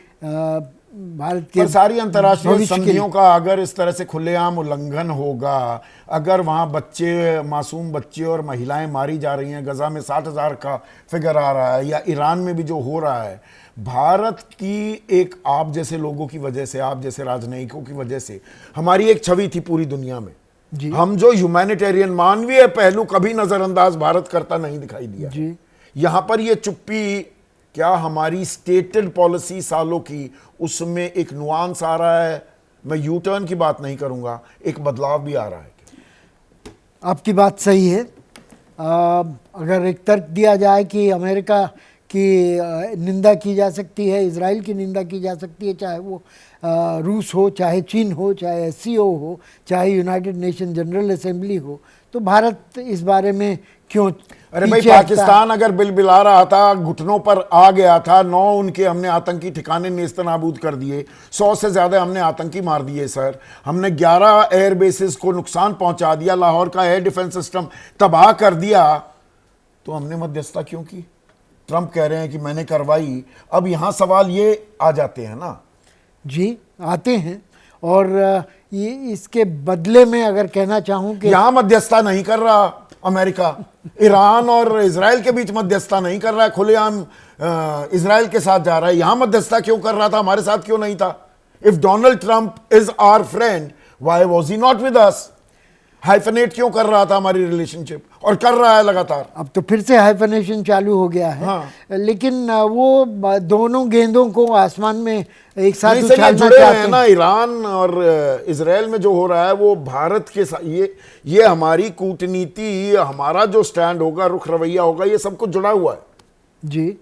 सारी अंतर्राष्ट्रीय संधियों का अगर इस तरह से खुलेआम उल्लंघन होगा, अगर वहाँ बच्चे, मासूम बच्चे और महिलाएं मारी जा रही हैं, गजा में 60,000 का फिगर आ रहा है, या ईरान में भी जो हो रहा है, भारत की एक आप जैसे लोगों की वजह से, आप जैसे राजनयिकों की वजह से हमारी एक छवि थी पूरी दुनिया में। हम जो ह्यूमैनिटेरियन मानवीय पहलू कभी नजरअंदाज भारत करता नहीं दिखाई दिया जी। यहाँ पर ये चुप्पी, क्या हमारी स्टेटेड पॉलिसी सालों की, उसमें एक नुआंस आ रहा है? मैं यू टर्न की बात नहीं करूंगा, एक बदलाव भी आ रहा है। आपकी बात सही है। अगर एक तर्क दिया जाए कि अमेरिका की निंदा की जा सकती है, इजराइल की निंदा की जा सकती है, चाहे वो रूस हो, चाहे चीन हो, चाहे SCO हो, चाहे यूनाइटेड नेशन जनरल असेंबली हो, तो भारत इस बारे में क्यों? अरे भाई, पाकिस्तान अगर बिलबिला रहा था, घुटनों पर आ गया था, 9 उनके हमने आतंकी ठिकाने नेस्तनाबूद कर दिए, 100 से ज्यादा हमने आतंकी मार दिए सर, हमने 11 एयर बेसिस को नुकसान पहुंचा दिया, लाहौर का एयर डिफेंस सिस्टम तबाह कर दिया, तो हमने मध्यस्थता क्यों की? ट्रंप कह रहे हैं कि मैंने करवाई। अब यहां सवाल ये आ जाते हैं ना जी, आते हैं। और ये इसके बदले में अगर कहना चाहूं कि यहां मध्यस्थता नहीं कर रहा अमेरिका, ईरान और इजराइल के बीच मध्यस्थता नहीं कर रहा है, खुलेआम इजराइल के साथ जा रहा है। यहां मध्यस्थता क्यों कर रहा था, हमारे साथ क्यों नहीं था? If Donald Trump is our friend, why was he not with us? Hyphenate क्यों कर रहा था हमारी रिलेशनशिप, और कर रहा है लगातार। अब तो फिर से हाइफनेशन चालू हो गया है। हाँ। लेकिन वो दोनों गेंदों को आसमान में एक साथ नहीं, इससे उछालना जुड़े चाहते हैं हैं। ना। ईरान और इजराइल में जो हो रहा है वो भारत के साथ, ये हमारी कूटनीति, हमारा जो स्टैंड होगा, रुख रवैया होगा, ये सब कुछ जुड़ा हुआ है जी,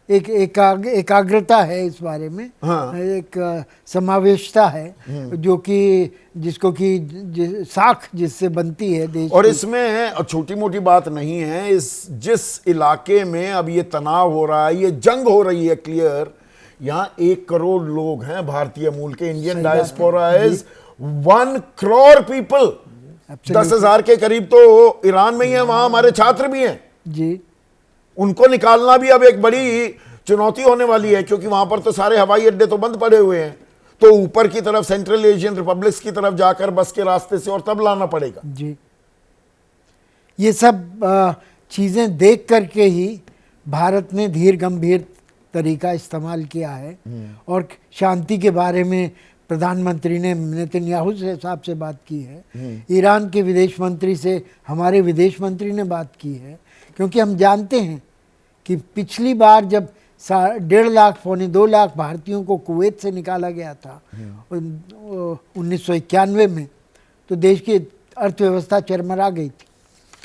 एक एकाग्रता है इस बारे में। हाँ। एक समावेशता है जो कि जिसको कि साख जिससे बनती है देश और की। इसमें छोटी मोटी बात नहीं है। जिस इलाके में अब ये तनाव हो रहा है, ये जंग हो रही है, क्लियर, यहाँ 1 करोड़ लोग हैं भारतीय मूल के। Indian diaspora is 1 crore people. 10,000 के करीब तो ईरान में ही है, वहां हमारे छात्र भी हैं जी। उनको निकालना भी अब एक बड़ी चुनौती होने वाली है, क्योंकि वहां पर तो सारे हवाई अड्डे तो बंद पड़े हुए हैं। तो ऊपर की तरफ सेंट्रल एशियन रिपब्लिक्स की तरफ जाकर बस के रास्ते से और तब लाना पड़ेगा। जी, ये सब चीज़ें देख करके ही भारत ने धीर गंभीर तरीका इस्तेमाल किया है। और शांति के बारे में प्रधानमंत्री ने नेतन्याहू से साहब से बात की है, ईरान के विदेश मंत्री से हमारे विदेश मंत्री ने बात की है। क्योंकि हम जानते हैं कि पिछली बार जब 1.5 लाख पौने 2 लाख भारतीयों को कुवैत से निकाला गया था 1991 में, तो देश की अर्थव्यवस्था चरमरा गई थी।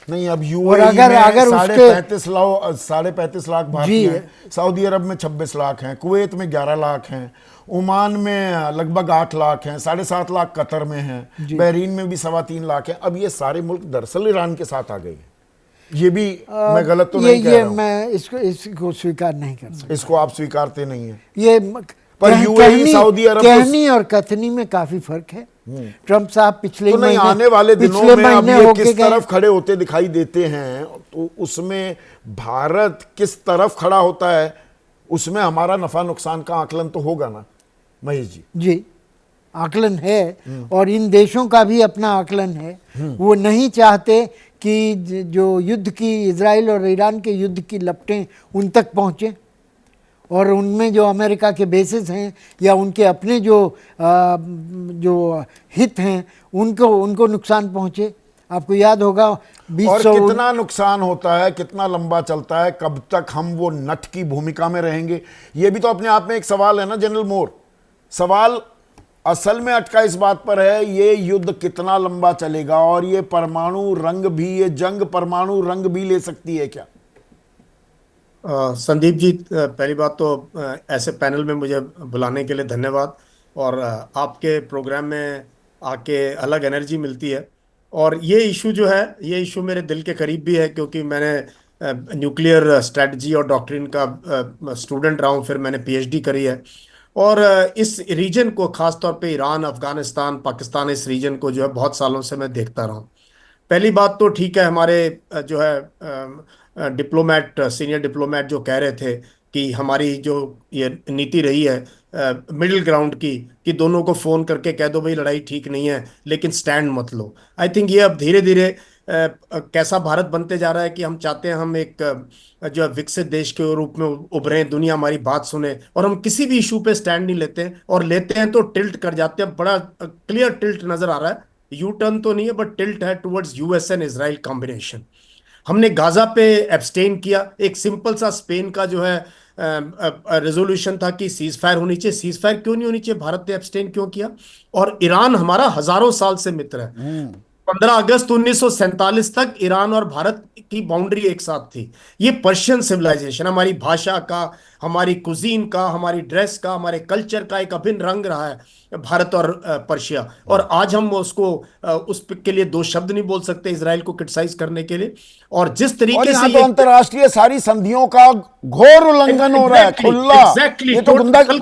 नहीं, अब और यूएई अगर में उसके 35 लाख भारतीय हैं, सऊदी अरब में 26 लाख हैं, कुवैत में 11 लाख हैं, ओमान में लगभग 8 लाख हैं, 7.5 लाख कतर में हैं, बहरीन में भी 3.25 लाख हैं। अब ये सारे मुल्क दरअसल ईरान के साथ आ गए हैं। ये भी मैं गलत तो नहीं कह रहा हूं। मैं इसको स्वीकार नहीं कर सकता। इसको आप स्वीकारते नहीं है। ये पर यूएई, सऊदी अरब कहनी और कथनी में काफी फर्क है। ट्रंप साहब पिछले तो नहीं, महीने आने वाले दिनों पिछले में अब महीने ये होके किस गए। तरफ खड़े होते दिखाई देते हैं, तो उसमें भारत किस तरफ खड़ा होता है, उसमें हमारा नफा नुकसान का आकलन तो होगा ना महेश जी। जी, आकलन है। और इन देशों का भी अपना आकलन है। वो नहीं चाहते कि जो युद्ध की, इजराइल और ईरान के युद्ध की लपटें उन तक पहुँचें, और उनमें जो अमेरिका के बेसिस हैं या उनके अपने जो हित हैं उनको नुकसान पहुँचे। आपको याद होगा और 2000 कितना नुकसान होता है, कितना लंबा चलता है, कब तक हम वो नट की भूमिका में रहेंगे, ये भी तो अपने आप में एक सवाल है ना जनरल मोर। सवाल असल में अटका इस बात पर है, ये युद्ध कितना लंबा चलेगा, और ये परमाणु रंग भी, ये जंग परमाणु रंग भी ले सकती है क्या? संदीप जी, पहली बात तो ऐसे पैनल में मुझे बुलाने के लिए धन्यवाद। और आपके प्रोग्राम में आके अलग एनर्जी मिलती है। और ये इशू जो है, ये इशू मेरे दिल के करीब भी है, क्योंकि मैंने न्यूक्लियर स्ट्रेटजी और डॉक्ट्रिन का स्टूडेंट रहा हूँ, फिर मैंने पीएचडी करी है। और इस रीजन को, खासतौर पे ईरान, अफगानिस्तान, पाकिस्तान, इस रीजन को जो है बहुत सालों से मैं देखता रहा हूँ। पहली बात तो ठीक है, हमारे जो है डिप्लोमेट, सीनियर डिप्लोमेट जो कह रहे थे कि हमारी जो ये नीति रही है मिडिल ग्राउंड की, कि दोनों को फ़ोन करके कह दो भाई लड़ाई ठीक नहीं है लेकिन स्टैंड मत लो। आई थिंक ये अब धीरे धीरे कैसा भारत बनते जा रहा है कि हम चाहते हैं हम एक जो है विकसित देश के रूप में उभरें, दुनिया हमारी बात सुने, और हम किसी भी इशू पे स्टैंड नहीं लेते हैं, और लेते हैं तो टिल्ट कर जाते हैं। बड़ा क्लियर टिल्ट नजर आ रहा है, यू टर्न तो नहीं है बट टिल्ट है towards US and Israel combination. हमने गाजा पे एब्सटेन किया। एक सिंपल सा स्पेन का जो है रेजोल्यूशन था कि सीज फायर होनी चाहिए। सीज फायर क्यों नहीं होनी चाहिए? भारत ने एब्सटेन क्यों किया? और ईरान हमारा हजारों साल से मित्र है। 15 अगस्त 1947 तक ईरान और भारत की बाउंड्री एक साथ थी। ये पर्शियन सिविलाइजेशन हमारी भाषा का, हमारी कुजीन का, हमारी ड्रेस का, हमारे कल्चर का एक अभिन्न रंग रहा है भारत और पर्शिया। और आज हम उसको उस के लिए 2 शब्द नहीं बोल सकते इजराइल को क्रिटिसाइज करने के लिए। और जिस तरीके से तो अंतरराष्ट्रीय सारी संधियों का घोर उल्लंघन हो रहा है, खुला। ये तो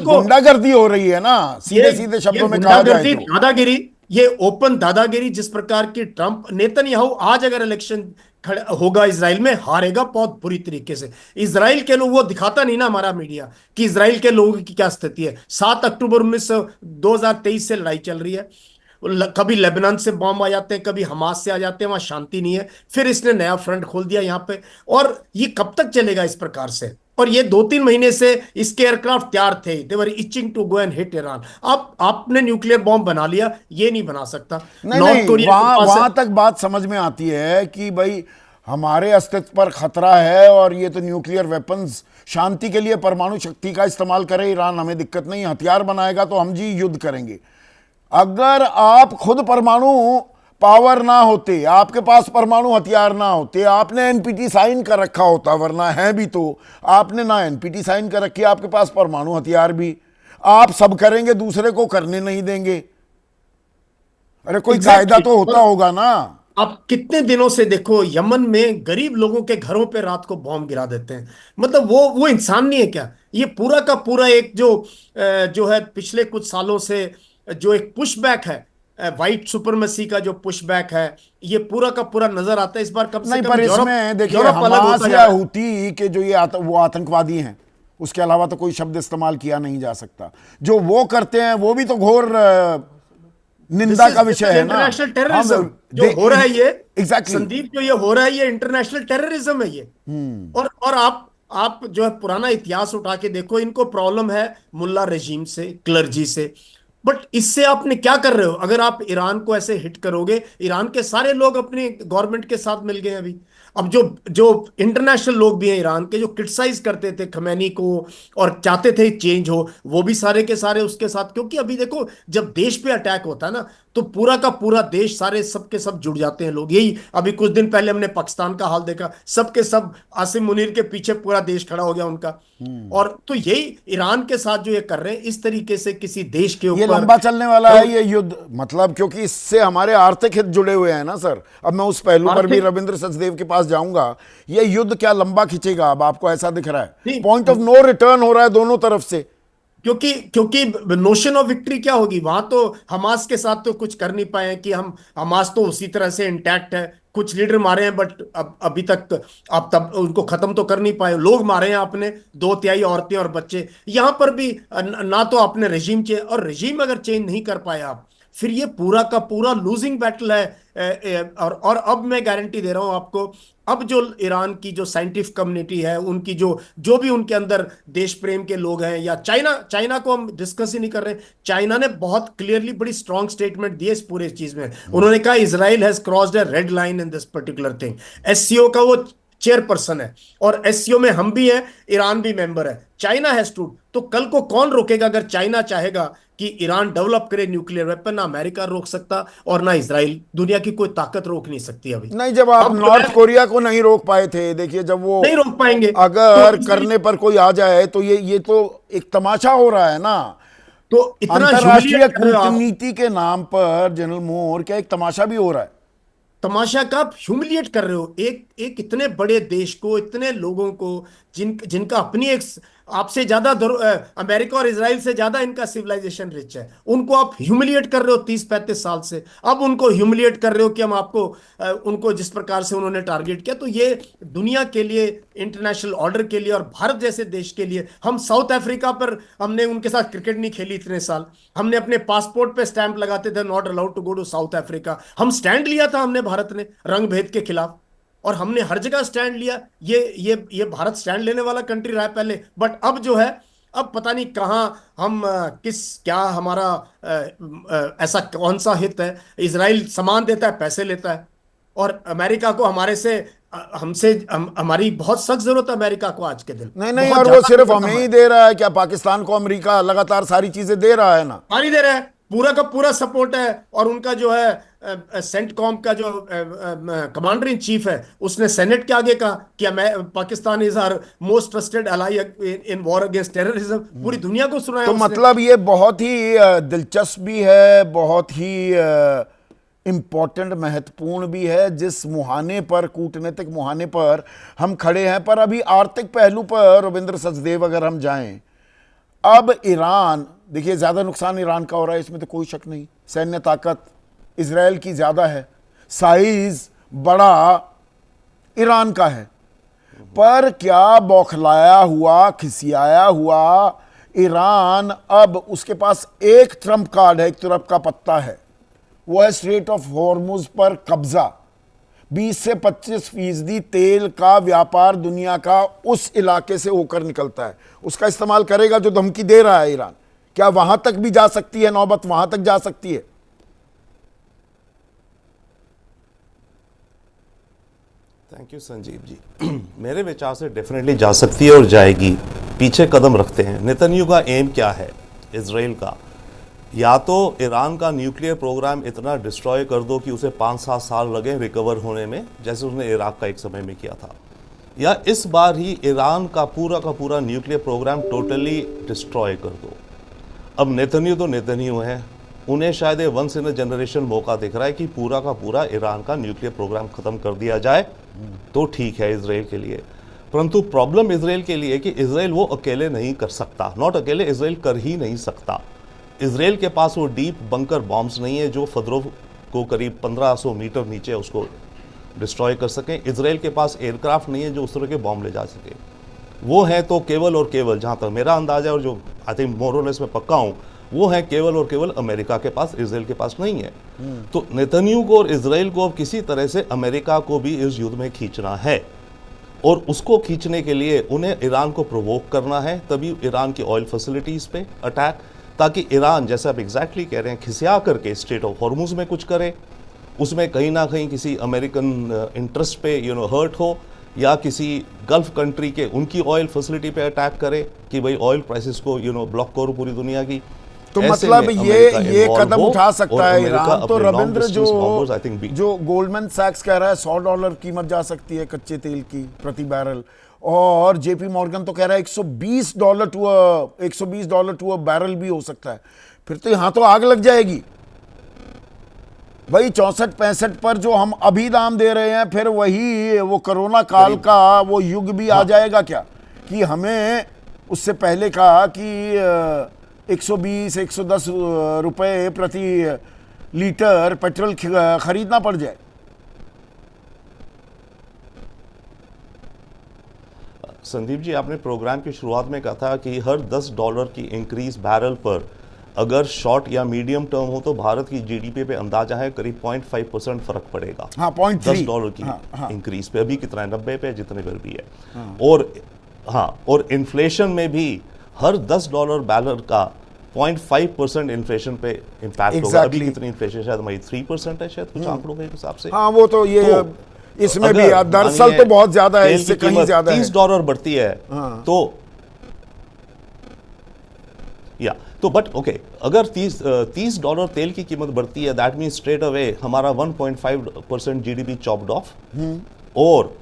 गुंडागर्दी हो रही है ना, सीधे सीधे शब्दों में कहा जाए तो। दादागिरी, ये ओपन दादागिरी जिस प्रकार की ट्रंप, नेतन्याहू आज अगर इलेक्शन होगा इजराइल में, हारेगा बहुत बुरी तरीके से। इजराइल के लोग, वो दिखाता नहीं ना हमारा मीडिया कि इजराइल के लोगों की क्या स्थिति है। 7 अक्टूबर 2023 से लड़ाई चल रही है। कभी लेबनान से बॉम्ब आ जाते हैं, कभी हमास से आ जाते हैं, वहां शांति नहीं है। फिर इसने नया फ्रंट खोल दिया यहाँ पे, और ये कब तक चलेगा इस प्रकार से? और ये 2-3 महीने से इसके एयरक्राफ्ट तैयार थे, they were itching to go and hit Iran. अब आपने न्यूक्लियर बॉम्ब बना लिया, ये नहीं बना सकता। नहीं, वहां तक बात समझ में आती है कि भाई हमारे अस्तित्व पर खतरा है, और ये तो न्यूक्लियर वेपन्स शांति के लिए परमाणु शक्ति का इस्तेमाल करे ईरान, हमें दिक्कत नहीं, हथियार बनाएगा तो हम जी युद्ध करेंगे। अगर आप खुद परमाणु पावर ना होते, आपके पास परमाणु हथियार ना होते, आपने एनपीटी साइन कर रखा होता, वरना है भी तो आपने ना एनपीटी साइन कर रखी, आपके पास परमाणु हथियार भी, आप सब करेंगे, दूसरे को करने नहीं देंगे। अरे कोई कायदा तो होता होगा ना। आप कितने दिनों से देखो, यमन में गरीब लोगों के घरों पे रात को बॉम्ब गिरा देते हैं। मतलब वो इंसान नहीं है क्या? ये पूरा का पूरा एक जो है पिछले कुछ सालों से जो एक पुशबैक है, व्हाइट सुपरमेसी का जो पुशबैक है, ये पूरा का पूरा नजर आता है इस बार। कब से नहीं, कम पर इसमें देखिए हमास या हूती के जो ये वो आतंकवादी हैं, उसके अलावा तो कोई शब्द इस्तेमाल किया नहीं जा सकता। जो वो करते हैं वो भी तो घोर निंदा का विषय है ना। इंटरनेशनल टेररिज्म जो हो रहा है, ये एग्जैक्टली संदीप, जो ये हो रहा है, ये इंटरनेशनल टेररिज्म है ये। और आप जो है पुराना इतिहास उठा के देखो, इनको प्रॉब्लम है मुल्ला रेजीम से, क्लर्जी से। बट इससे आपने क्या कर रहे हो? अगर आप ईरान को ऐसे हिट करोगे, ईरान के सारे लोग अपनी गवर्नमेंट के साथ मिल गए अभी। अब जो इंटरनेशनल लोग भी हैं ईरान के, जो क्रिटिसाइज करते थे खमैनी को और चाहते थे चेंज हो, वो भी सारे के सारे उसके साथ। क्योंकि अभी देखो, जब देश पे अटैक होता है ना, तो पूरा का पूरा देश, सारे सब के सब जुड़ जाते हैं लोग। यही अभी कुछ दिन पहले हमने पाकिस्तान का हाल देखा, सब के सब आसिम मुनीर के पीछे पूरा देश खड़ा हो गया उनका। और तो यही ईरान के साथ जो ये कर रहे हैं, इस तरीके से किसी देश के ऊपर ये लंबा चलने वाला है ये युद्ध, मतलब क्योंकि इससे हमारे आर्थिक हित जुड़े हुए हैं ना सर। अब मैं उस पहलू पर भी रविंद्र सचदेव के पास जाऊंगा। ये युद्ध क्या लंबा खींचेगा? अब आपको ऐसा दिख रहा है पॉइंट ऑफ नो रिटर्न हो रहा है दोनों तरफ से। क्योंकि नोशन ऑफ विक्ट्री क्या होगी? वहां तो हमास के साथ तो कुछ कर नहीं पाए कि हम, हमास तो उसी तरह से इंटैक्ट है। कुछ लीडर मारे हैं, बट अभी तक आप तब उनको खत्म तो कर नहीं पाए। लोग मारे हैं आपने, 2/3 औरतें और बच्चे। यहां पर भी ना तो आपने रेजिम चेंज, और रेजिम अगर चेंज नहीं कर पाए आप, फिर ये पूरा का पूरा लूजिंग बैटल है। और अब मैं गारंटी दे रहा हूं आपको, अब जो ईरान की जो साइंटिफिक कम्युनिटी है, उनकी जो भी उनके अंदर देश प्रेम के लोग हैं, या चाइना को हम डिस्कस ही नहीं कर रहे। चाइना ने बहुत क्लियरली बड़ी स्ट्रॉन्ग स्टेटमेंट दी है इस पूरे चीज में। उन्होंने कहा Israel has crossed a red line in this particular thing. SCO का वो चेयरपर्सन है, और एससीओ में हम भी हैं, ईरान भी मेंबर है। China has stood. तो कल को कौन रोकेगा? अगर चाइना चाहेगा कि ईरान डेवलप करे न्यूक्लियर वेपन, ना अमेरिका रोक सकता और ना इजराइल। दुनिया की कोई ताकत रोक नहीं सकती अभी। नहीं, जब आप नॉर्थ कोरिया को नहीं रोक पाए थे, देखिए जब वो नहीं रोक पाएंगे, अगर तो करने पर कोई आ जाए तो ये तो एक तमाशा हो रहा है ना। तो इतना अंतरराष्ट्रीय कूटनीति के नाम पर जनरल मोर, क्या एक तमाशा भी हो रहा है? तमाशा का आप ह्यूमिलिएट कर रहे हो एक इतने बड़े देश को, इतने लोगों को, जिनका अपनी एक, आपसे ज्यादा अमेरिका और इजराइल से ज्यादा इनका सिविलाइजेशन रिच है, उनको आप ह्यूमिलिएट कर रहे हो 30-35 साल से। अब उनको ह्यूमिलिएट कर रहे हो कि हम आपको उनको जिस प्रकार से उन्होंने टारगेट किया। तो ये दुनिया के लिए, इंटरनेशनल ऑर्डर के लिए और भारत जैसे देश के लिए, हम साउथ अफ्रीका पर हमने उनके साथ क्रिकेट नहीं खेली इतने साल। हमने अपने पासपोर्ट पे स्टैंप लगाते थे, not allowed to go to South Africa. हम स्टैंड लिया था हमने भारत ने रंग भेद के खिलाफ, और हमने हर जगह स्टैंड लिया। ये भारत स्टैंड लेने वाला कंट्री रहा है पहले, बट अब जो है, अब पता नहीं कहां हम क्या हमारा ऐसा कौन सा हित है। इजराइल सामान देता है, पैसे लेता है, और अमेरिका को हमारी बहुत सख्त जरूरत है अमेरिका को आज के दिन। नहीं, और वो सिर्फ हमें ही दे रहा है क्या? पाकिस्तान को अमेरिका लगातार सारी चीजें दे रहा है ना। सारी दे रहा है, पूरा का पूरा सपोर्ट है। और उनका जो है सेंटकॉम का जो कमांडर इन चीफ है, उसने सेनेट के आगे कहा कि Pakistan is our most trusted ally in war against terrorism. पूरी दुनिया को सुनाया। तो मतलब ये बहुत ही दिलचस्प भी है, बहुत ही इम्पोर्टेंट, महत्वपूर्ण भी है, जिस मुहाने पर, कूटनीतिक मुहाने पर हम खड़े हैं। पर अभी आर्थिक पहलू पर रविंद्र सचदेव अगर हम जाएं, अब ईरान, देखिए ज़्यादा नुकसान ईरान का हो रहा है, इसमें तो कोई शक नहीं। सैन्य ताकत इजराइल की ज़्यादा है, साइज बड़ा ईरान का है। पर क्या बौखलाया हुआ, खिसियाया हुआ ईरान अब उसके पास एक ट्रम्प कार्ड है, एक तरफ का पत्ता है, वो है स्ट्रेट ऑफ हॉर्मुज पर कब्जा। 20 से 25% तेल का व्यापार दुनिया का उस इलाके से होकर निकलता है। उसका इस्तेमाल करेगा जो धमकी दे रहा है ईरान। क्या वहां तक भी जा सकती है नौबत, वहां तक जा सकती है? Thank you Sanjeev ji. मेरे विचार से डेफिनेटली जा सकती है और जाएगी। पीछे कदम रखते हैं। नेतन्याहू का एम क्या है इजराइल का? या तो ईरान का न्यूक्लियर प्रोग्राम इतना डिस्ट्रॉय कर दो कि उसे 5-7 साल लगे रिकवर होने में, जैसे उसने इराक का एक समय में किया था, या इस बार ही ईरान का पूरा न्यूक्लियर प्रोग्राम टोटली डिस्ट्रॉय कर दो। अब नेतन्याहू तो नेतन्याहू है, उन्हें शायद ये वंस इन अ जनरेशन मौका दिख रहा है कि पूरा का पूरा ईरान का न्यूक्लियर प्रोग्राम खत्म कर दिया जाए तो ठीक है इजराइल के लिए। परंतु प्रॉब्लम इजराइल के लिए कि इजराइल वो अकेले नहीं कर सकता, नॉट अकेले, इजराइल कर ही नहीं सकता। इजराइल के पास वो डीप बंकर बॉम्ब्स नहीं है जो फदरोव को करीब 1500 मीटर नीचे उसको डिस्ट्रॉय कर सकें। इजराइल के पास एयरक्राफ्ट नहीं है जो उस तरह के बॉम्ब ले जा सके। वो है तो केवल और केवल, जहाँ तक मेरा अंदाजा है और जो आई थिंक मोर और लेस में पक्का हूँ, वो है केवल और केवल अमेरिका के पास, इजराइल के पास नहीं है। तो नेतन्याहू को और इजराइल को अब किसी तरह से अमेरिका को भी इस युद्ध में खींचना है, और उसको खींचने के लिए उन्हें ईरान को प्रोवोक करना है। तभी ईरान की ऑयल फैसिलिटीज़ पे अटैक, ताकि ईरान, जैसे आप एग्जैक्टली कह रहे हैं, खिसिया करके स्ट्रेट ऑफ हॉर्मुज में कुछ करे, उसमें कहीं ना कहीं किसी अमेरिकन इंटरेस्ट पे हर्ट हो, या किसी गल्फ कंट्री के उनकी ऑयल फैसिलिटी पे अटैक करे कि भाई ऑयल प्राइसेस को ब्लॉक करो पूरी दुनिया की। तो मतलब ये कदम उठा सकता है ईरान। तो रविंद्र, जो गोल्डमैन सैक्स कह रहा है $100 कीमत जा सकती है कच्चे तेल की प्रति बैरल, और जेपी मॉर्गन तो कह रहा है $120 टू अ बैरल भी हो सकता है। फिर तो यहां तो आग लग जाएगी भाई। 64-65 पर जो हम अभी दाम दे रहे हैं, फिर वही वो कोरोना काल का वो युग भी आ जाएगा क्या, कि हमें उससे पहले कहा कि 120-110 रुपए प्रति लीटर पेट्रोल खरीदना पड़ जाए। संदीप जी, आपने प्रोग्राम की शुरुआत में कहा था कि हर $10 की इंक्रीज बैरल पर अगर शॉर्ट या मीडियम टर्म हो तो भारत की जीडीपी पे अंदाजा है करीब 0.5% फर्क पड़ेगा। हाँ, $10 की इंक्रीज पे। अभी कितना है, 90 पे, जितने पर भी है। और इन्फ्लेशन में भी हर $10 बैरल का 0.5% इन्फ्लेशन पे इम्पैक्ट होगा। अभी कितनी इन्फ्लेशन, शायद हमारी 3% है शायद कुछ आंकड़ों के हिसाब से। हाँ, वो तो ये तो इसमें भी दरअसल तो बहुत ज्यादा है, इससे कहीं ज्यादा है। $30 बढ़ती है तो बट ओके, अगर $30 तेल की कीमत बढ़ती है, दैट मीन्स स्ट्रेट अवे हमारा 1.5% जीडीपी चॉप्ड ऑफ और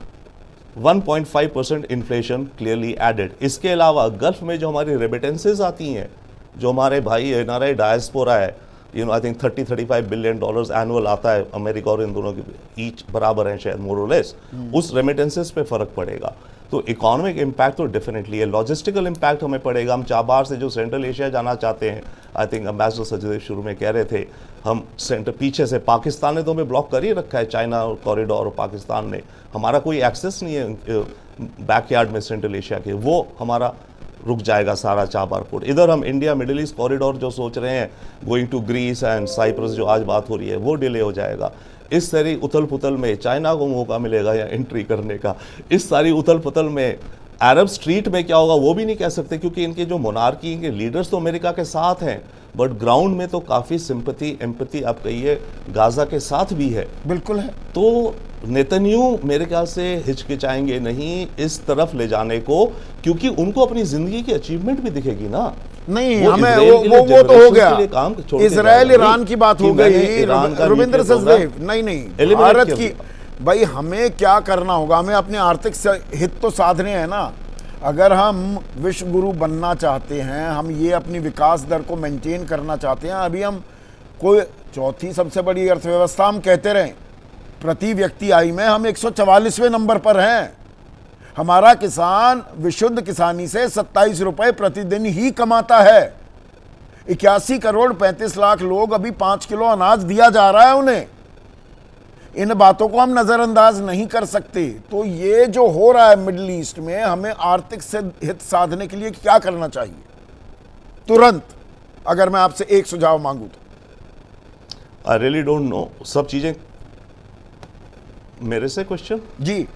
1.5% इन्फ्लेशन क्लियरली एडेड। इसके अलावा गल्फ में जो हमारी रेमिटेंसेज आती हैं, जो हमारे भाई एनआरआई डायस्पोरा है, आई थिंक $30-35 बिलियन एनुअल आता है अमेरिका और इन दोनों की ईच बराबर है शायद, मोर और लेस। उस रेमिटेंसेस पे फर्क पड़ेगा। तो इकोनॉमिक इम्पैक्ट तो डेफिनेटली है। लॉजिस्टिकल इम्पैक्ट हमें पड़ेगा। हम चाबार से जो सेंट्रल एशिया जाना चाहते हैं, आई थिंक अम्बेसडर सजदेव शुरू में कह रहे थे, हम सेंटर पीछे से, पाकिस्तान ने तो हमें ब्लॉक कर ही रखा है, चाइना कॉरिडोर और पाकिस्तान ने, हमारा कोई एक्सेस नहीं है बैकयार्ड में सेंट्रल एशिया के, वो हमारा रुक जाएगा सारा चाबार पोर्ट। इधर हम इंडिया मिडिल ईस्ट कॉरिडोर जो सोच रहे हैं, going to Greece and Cyprus जो आज बात हो रही है, वो डिले हो जाएगा। इस सारी उथल पुथल में चाइना को मौका मिलेगा या एंट्री करने का? इस सारी उथल पुथल में अरब स्ट्रीट में क्या होगा वो भी नहीं कह सकते, क्योंकि इनके जो मोनार्की के लीडर्स तो अमेरिका के साथ हैं, बट ग्राउंड में तो काफ़ी सिंपैथी एम्पैथी आप कहिए गाजा के साथ भी है। बिल्कुल है। तो नेतन्याहू मेरे ख्याल से हिचकिचाएंगे नहीं इस तरफ ले जाने को, क्योंकि उनको अपनी जिंदगी की अचीवमेंट भी दिखेगी ना। नहीं, हमें वो तो हो गया, इजराइल ईरान की बात हो गई, रविंद्र सचदेव। नहीं, भारत की भाई हमें क्या करना होगा, हमें अपने आर्थिक हित तो साधने हैं ना। अगर हम विश्व गुरु बनना चाहते हैं, हम ये अपनी विकास दर को मेंटेन करना चाहते हैं, अभी हम कोई चौथी सबसे बड़ी अर्थव्यवस्था हम कहते रहें, प्रति व्यक्ति आय में हम 144वें नंबर पर हैं। हमारा किसान विशुद्ध किसानी से 27 रुपए प्रतिदिन ही कमाता है। 81 करोड़ 35 लाख लोग, अभी 5 किलो अनाज दिया जा रहा है उन्हें। इन बातों को हम नजरअंदाज नहीं कर सकते। तो ये जो हो रहा है मिडिल ईस्ट में, हमें आर्थिक से हित साधने के लिए क्या करना चाहिए तुरंत, अगर मैं आपसे एक सुझाव मांगू तो? I really don't know. सब चीजें मेरे से क्वेश्चन जी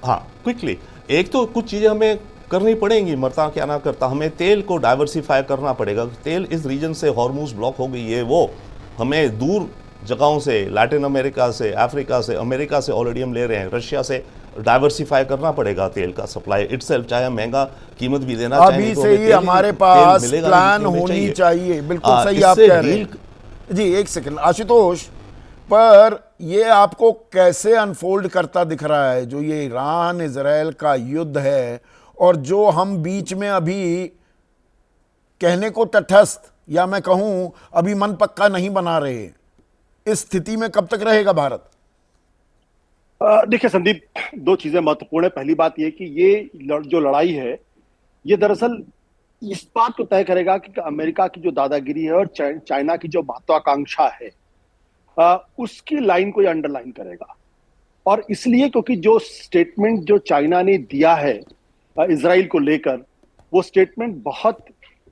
हाँ, क्विकली। एक तो कुछ चीजें हमें करनी पड़ेंगी, मरता क्या ना करता। हमें तेल को डाइवर्सिफाई करना पड़ेगा। तेल इस रीजन से हॉर्मूज ब्लॉक हो गई है, वो हमें दूर जगहों से, लैटिन अमेरिका से, अफ्रीका से, अमेरिका से ऑलरेडी हम ले रहे हैं, रशिया से डाइवर्सिफाई करना पड़ेगा तेल का सप्लाई इटसेल्फ, चाहे महंगा कीमत भी देना चाहिए। अभी से ही हमारे पास प्लान होनी चाहिए। बिल्कुल सही आप कह रहे हैं जी। एक सेकंड आशुतोष, पर ये आपको कैसे अनफोल्ड करता दिख रहा है जो ये ईरान इजराइल का युद्ध है, और जो हम बीच में अभी कहने को तटस्थ, या मैं कहूं अभी मन पक्का नहीं बना रहे, इस स्थिति में कब तक रहेगा भारत? देखिए संदीप, दो चीजें महत्वपूर्ण है। पहली बात यह कि ये जो लड़ाई है, ये दरअसल इस बात को तय करेगा कि अमेरिका की जो दादागिरी है और चाइना की जो महत्वाकांक्षा है, उसकी लाइन को ये अंडरलाइन करेगा। और इसलिए क्योंकि जो स्टेटमेंट जो चाइना ने दिया है इजराइल को लेकर, वो स्टेटमेंट बहुत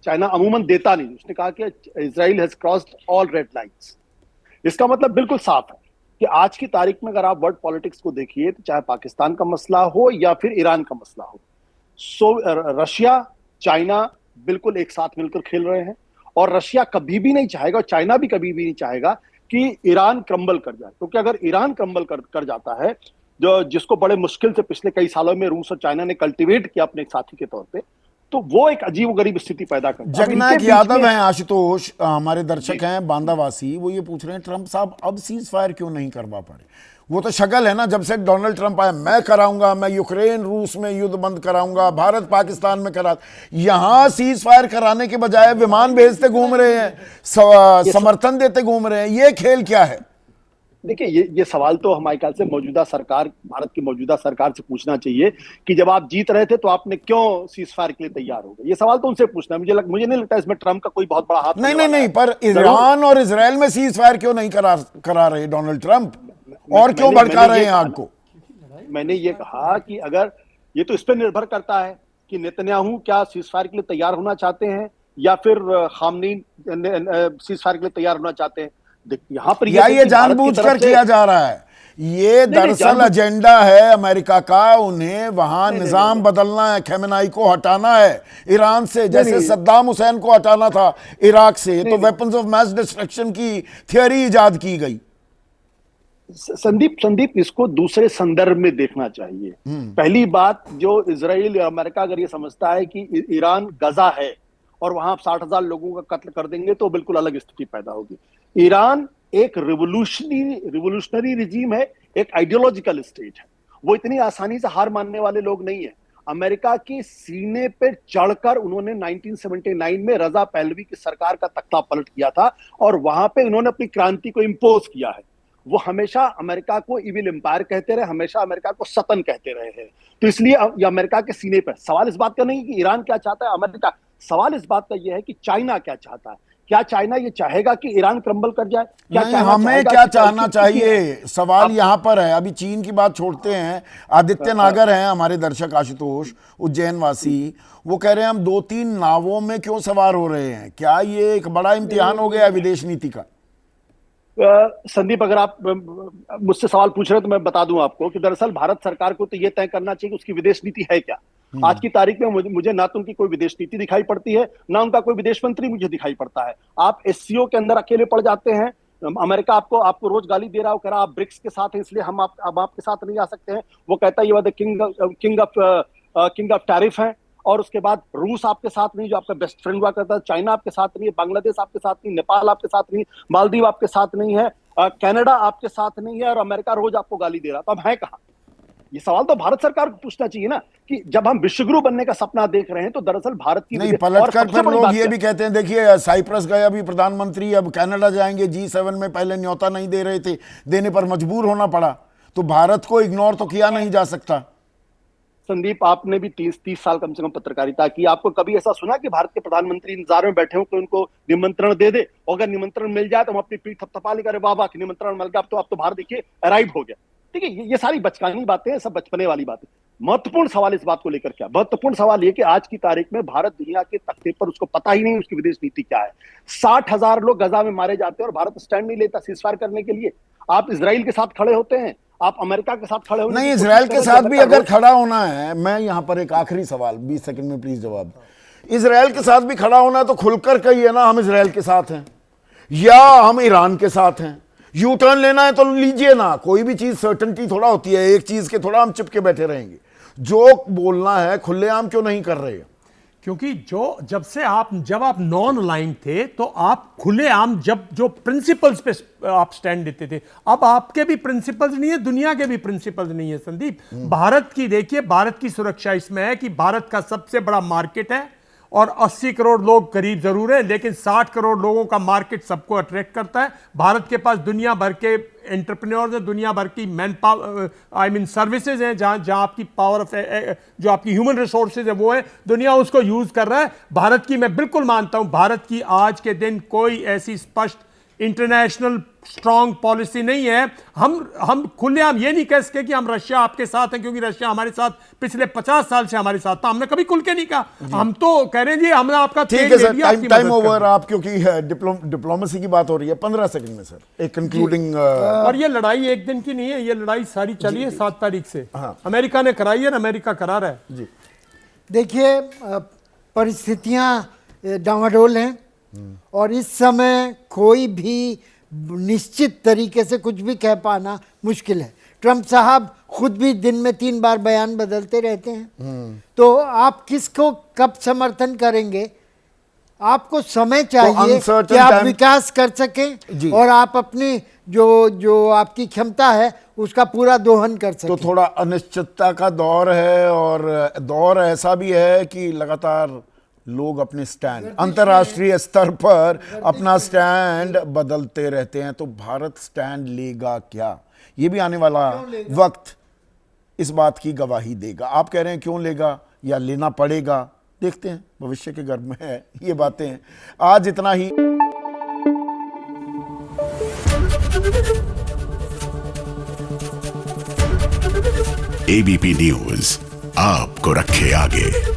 चाइना अमूमन देता नहीं। उसने कहा कि Israel has crossed all red lines. इसका मतलब बिल्कुल साफ है कि आज की तारीख में अगर आप वर्ल्ड पॉलिटिक्स को देखिए, तो चाहे पाकिस्तान का मसला हो या फिर ईरान का मसला हो, रशिया चाइना बिल्कुल एक साथ मिलकर खेल रहे हैं। और रशिया कभी भी नहीं चाहेगा, और चाइना भी कभी भी नहीं चाहेगा कि ईरान क्रम्बल कर जाए, क्योंकि अगर ईरान क्रम्बल कर जाता है, जो जिसको बड़े मुश्किल से पिछले कई सालों में रूस और चाइना ने कल्टीवेट किया अपने एक साथी के तौर पे, तो वो एक अजीबोगरीब स्थिति पैदा करता है। जगन्नाथ यादव हैं आशुतोष, हमारे दर्शक हैं बांदावासी, वो ये पूछ रहे हैं ट्रंप साहब अब सीज फायर क्यों नहीं करवा पा रहे? वो तो शक्ल है ना, जब से डोनाल्ड ट्रंप आया, मैं कराऊंगा, मैं यूक्रेन रूस में युद्ध बंद कराऊंगा, भारत पाकिस्तान में करा, यहां सीज फायर कराने के बजाय विमान भेजते घूम रहे हैं, समर्थन देते घूम रहे हैं। ये खेल क्या है? देखिए, ये सवाल तो हमारे ख्याल से मौजूदा सरकार, भारत की मौजूदा सरकार से पूछना चाहिए कि जब आप जीत रहे थे तो आपने क्यों सीज फायर के लिए तैयार हो गए। ये सवाल तो उनसे पूछना है। मुझे नहीं लगता इसमें ट्रंप का कोई बहुत बड़ा हाथ नहीं, पर ईरान और इजराइल में सीज फायर क्यों नहीं करा रहे डोनाल्ड ट्रंप, और क्यों भड़का रहे हैं आग को? मैंने ये कहा कि अगर ये तो इस पर निर्भर करता है कि नेतन्याहू क्या सीज फायर के लिए तैयार होना चाहते हैं या फिर खामनेई सीज फायर के लिए तैयार होना चाहते हैं। यहाँ पर ये जानबूझकर किया जा रहा है। ये दरअसल एजेंडा है अमेरिका का, उन्हें वहां निजाम बदलना है, खेमेनाई को हटाना है ईरान से, जैसे सद्दाम हुसैन को हटाना था इराक से, तो वेपन्स ऑफ मैस डिस्ट्रक्शन की थियोरी इजाद की गई। संदीप, इसको दूसरे संदर्भ में देखना चाहिए। पहली बात, जो इजराइल या अमेरिका अगर ये समझता है कि ईरान गजा है और वहां 60,000 लोगों का कत्ल कर देंगे, तो बिल्कुल अलग स्थिति पैदा होगी। ईरान एक रिवोल्यूशनरी रिजीम है, एक आइडियोलॉजिकल स्टेट है। वो इतनी आसानी से हार मानने वाले लोग नहीं है। अमेरिका के सीने पे चढ़कर उन्होंने 1979 में रजा पहलवी की सरकार का तख्ता पलट किया था, और वहां पे उन्होंने अपनी क्रांति को इंपोज किया है। वो हमेशा अमेरिका को इविल एम्पायर कहते रहे, हमेशा अमेरिका को सतन कहते रहे हैं। तो इसलिए ये अमेरिका के सीने पर सवाल इस बात का नहीं कि ईरान क्या चाहता है, अमेरिका, सवाल इस बात का यह है कि चाइना क्या चाहता है। क्या चाइना ये चाहेगा कि ईरान क्रम्बल कर जाए? क्या हमें क्या चाहना चाहिए, सवाल यहां पर है। अभी चीन की बात छोड़ते हैं, आदित्य नागर हैं हमारे दर्शक आशुतोष, उज्जैन वासी, वो कह रहे हैं हम 2-3 नावों में क्यों सवार हो रहे हैं? क्या ये एक बड़ा इम्तिहान हो गया विदेश नीति का? संदीप, अगर आप मुझसे सवाल पूछ रहे हैं तो मैं बता दूं आपको कि दरअसल भारत सरकार को तो यह तय करना चाहिए कि उसकी विदेश नीति है क्या। आज की तारीख में मुझे ना तो उनकी कोई विदेश नीति दिखाई पड़ती है, ना उनका कोई विदेश मंत्री मुझे दिखाई पड़ता है। आप एससीओ के अंदर अकेले पड़ जाते हैं। अमेरिका आपको रोज गाली दे रहा हो, कह रहा आप ब्रिक्स के साथ हैं इसलिए हम आपके साथ नहीं आ सकते हैं। वो कहता है ये वादे किंग ऑफ टैरिफ है। और उसके बाद रूस आपके साथ नहीं, जो आपका बेस्ट फ्रेंड हुआ करता है, चाइना आपके साथ नहीं है, बांग्लादेश आपके साथ नहीं, नेपाल आपके साथ नहीं, मालदीव आपके साथ नहीं है, कनाडा आपके साथ नहीं है, और अमेरिका रोज आपको गाली दे रहा। तो अब है कहां? ये सवाल तो भारत सरकार को पूछना चाहिए ना कि जब हम विश्वगुरु बनने का सपना देख रहे हैं तो दरअसल भारत की नहीं, पलटकर फिर लोग ये भी कहते हैं, देखिए साइप्रस गए अभी प्रधानमंत्री, अब कनाडा जाएंगे, G7 में पहले न्योता नहीं दे रहे थे, देने पर मजबूर होना पड़ा। तो भारत को इग्नोर तो किया नहीं जा सकता। संदीप, आपने भी 30 साल कम से कम पत्रकारिता की, आपको कभी ऐसा सुना कि भारत के प्रधानमंत्री इंतजार में बैठे हो कि उनको निमंत्रण दे दे, और अगर निमंत्रण मिल जाए तो हम अपनी पीठ थपथपा ले करे, वाह वाह कि निमंत्रण मिल गया, अब तो बाहर देखिए अराइव हो गया। ठीक है, ये सारी बचकानी बातें हैं, सब बचपने वाली बातें। महत्वपूर्ण सवाल इस बात को लेकर क्या, महत्वपूर्ण सवाल ये कि आज की तारीख में भारत दुनिया के तख्ते पर, उसको पता ही नहीं उसकी विदेश नीति क्या है। 60,000 लोग गजा में मारे जाते हैं और भारत स्टैंड नहीं लेता सीजफायर करने के लिए। आप इजराइल के साथ खड़े होते हैं, आप अमेरिका के साथ खड़े होने नहीं, इजराइल के साथ भी अगर खड़ा होना है, मैं यहां पर एक आखिरी सवाल 20 सेकंड में प्लीज जवाब। इजराइल के साथ भी खड़ा होना है तो खुलकर कहिए ना, हम इजराइल के साथ हैं या हम ईरान के साथ हैं। यू टर्न लेना है तो लीजिए ना, कोई भी चीज सर्टेनिटी थोड़ा होती है, एक चीज के थोड़ा हम चिपके बैठे रहेंगे। जो बोलना है खुलेआम क्यों नहीं कर रहे? क्योंकि जब आप नॉन अलाइन थे तो आप खुलेआम जो प्रिंसिपल्स पे आप स्टैंड लेते थे, अब आपके भी प्रिंसिपल्स नहीं है, दुनिया के भी प्रिंसिपल्स नहीं है संदीप। भारत की देखिए, भारत की सुरक्षा इसमें है कि भारत का सबसे बड़ा मार्केट है और 80 करोड़ लोग करीब जरूर है, लेकिन 60 करोड़ लोगों का मार्केट सबको अट्रैक्ट करता है। भारत के पास दुनिया भर के एंटरप्रेन्योर्स हैं, दुनिया भर की मैन पावर सर्विसेज हैं, जहां आपकी पावर ऑफ जो आपकी ह्यूमन रिसोर्सेज है वो है, दुनिया उसको यूज कर रहा है। भारत की मैं बिल्कुल मानता हूं, भारत की आज के दिन कोई ऐसी स्पष्ट इंटरनेशनल स्ट्रांग पॉलिसी नहीं है। हम खुलेआम ये नहीं कह सके कि हम रशिया आपके साथ हैं, क्योंकि रशिया हमारे साथ पिछले 50 साल से हमारे साथ था, हमने कभी खुल के नहीं कहा। हम तो कह रहे हैं जी हमने आपका ठीक है सर, टाइम ओवर। आप क्योंकि डिप्लोमेसी की बात हो रही है, 15 सेकंड में सर एक कंक्लूडिंग। और ये लड़ाई एक दिन की नहीं है, ये लड़ाई सारी चली है 7 तारीख से। अमेरिका ने कराई है, अमेरिका करा रहा है जी। देखिए, परिस्थितियां डामाडोल हैं और इस समय कोई भी निश्चित तरीके से कुछ भी कह पाना मुश्किल है। ट्रंप साहब खुद भी दिन में 3 बार बयान बदलते रहते हैं, तो आप किसको कब समर्थन करेंगे? आपको समय चाहिए कि आप विकास कर सकें और आप अपनी जो आपकी क्षमता है उसका पूरा दोहन कर सकें। तो थोड़ा अनिश्चितता का दौर है, और दौर ऐसा भी है कि लगातार लोग अपने स्टैंड अंतर्राष्ट्रीय स्तर पर अपना स्टैंड बदलते रहते हैं। तो भारत स्टैंड लेगा क्या, ये भी आने वाला वक्त इस बात की गवाही देगा। आप कह रहे हैं क्यों लेगा या लेना पड़ेगा, देखते हैं, भविष्य के गर्भ में है ये बातें। आज इतना ही। एबीपी न्यूज आपको रखे आगे।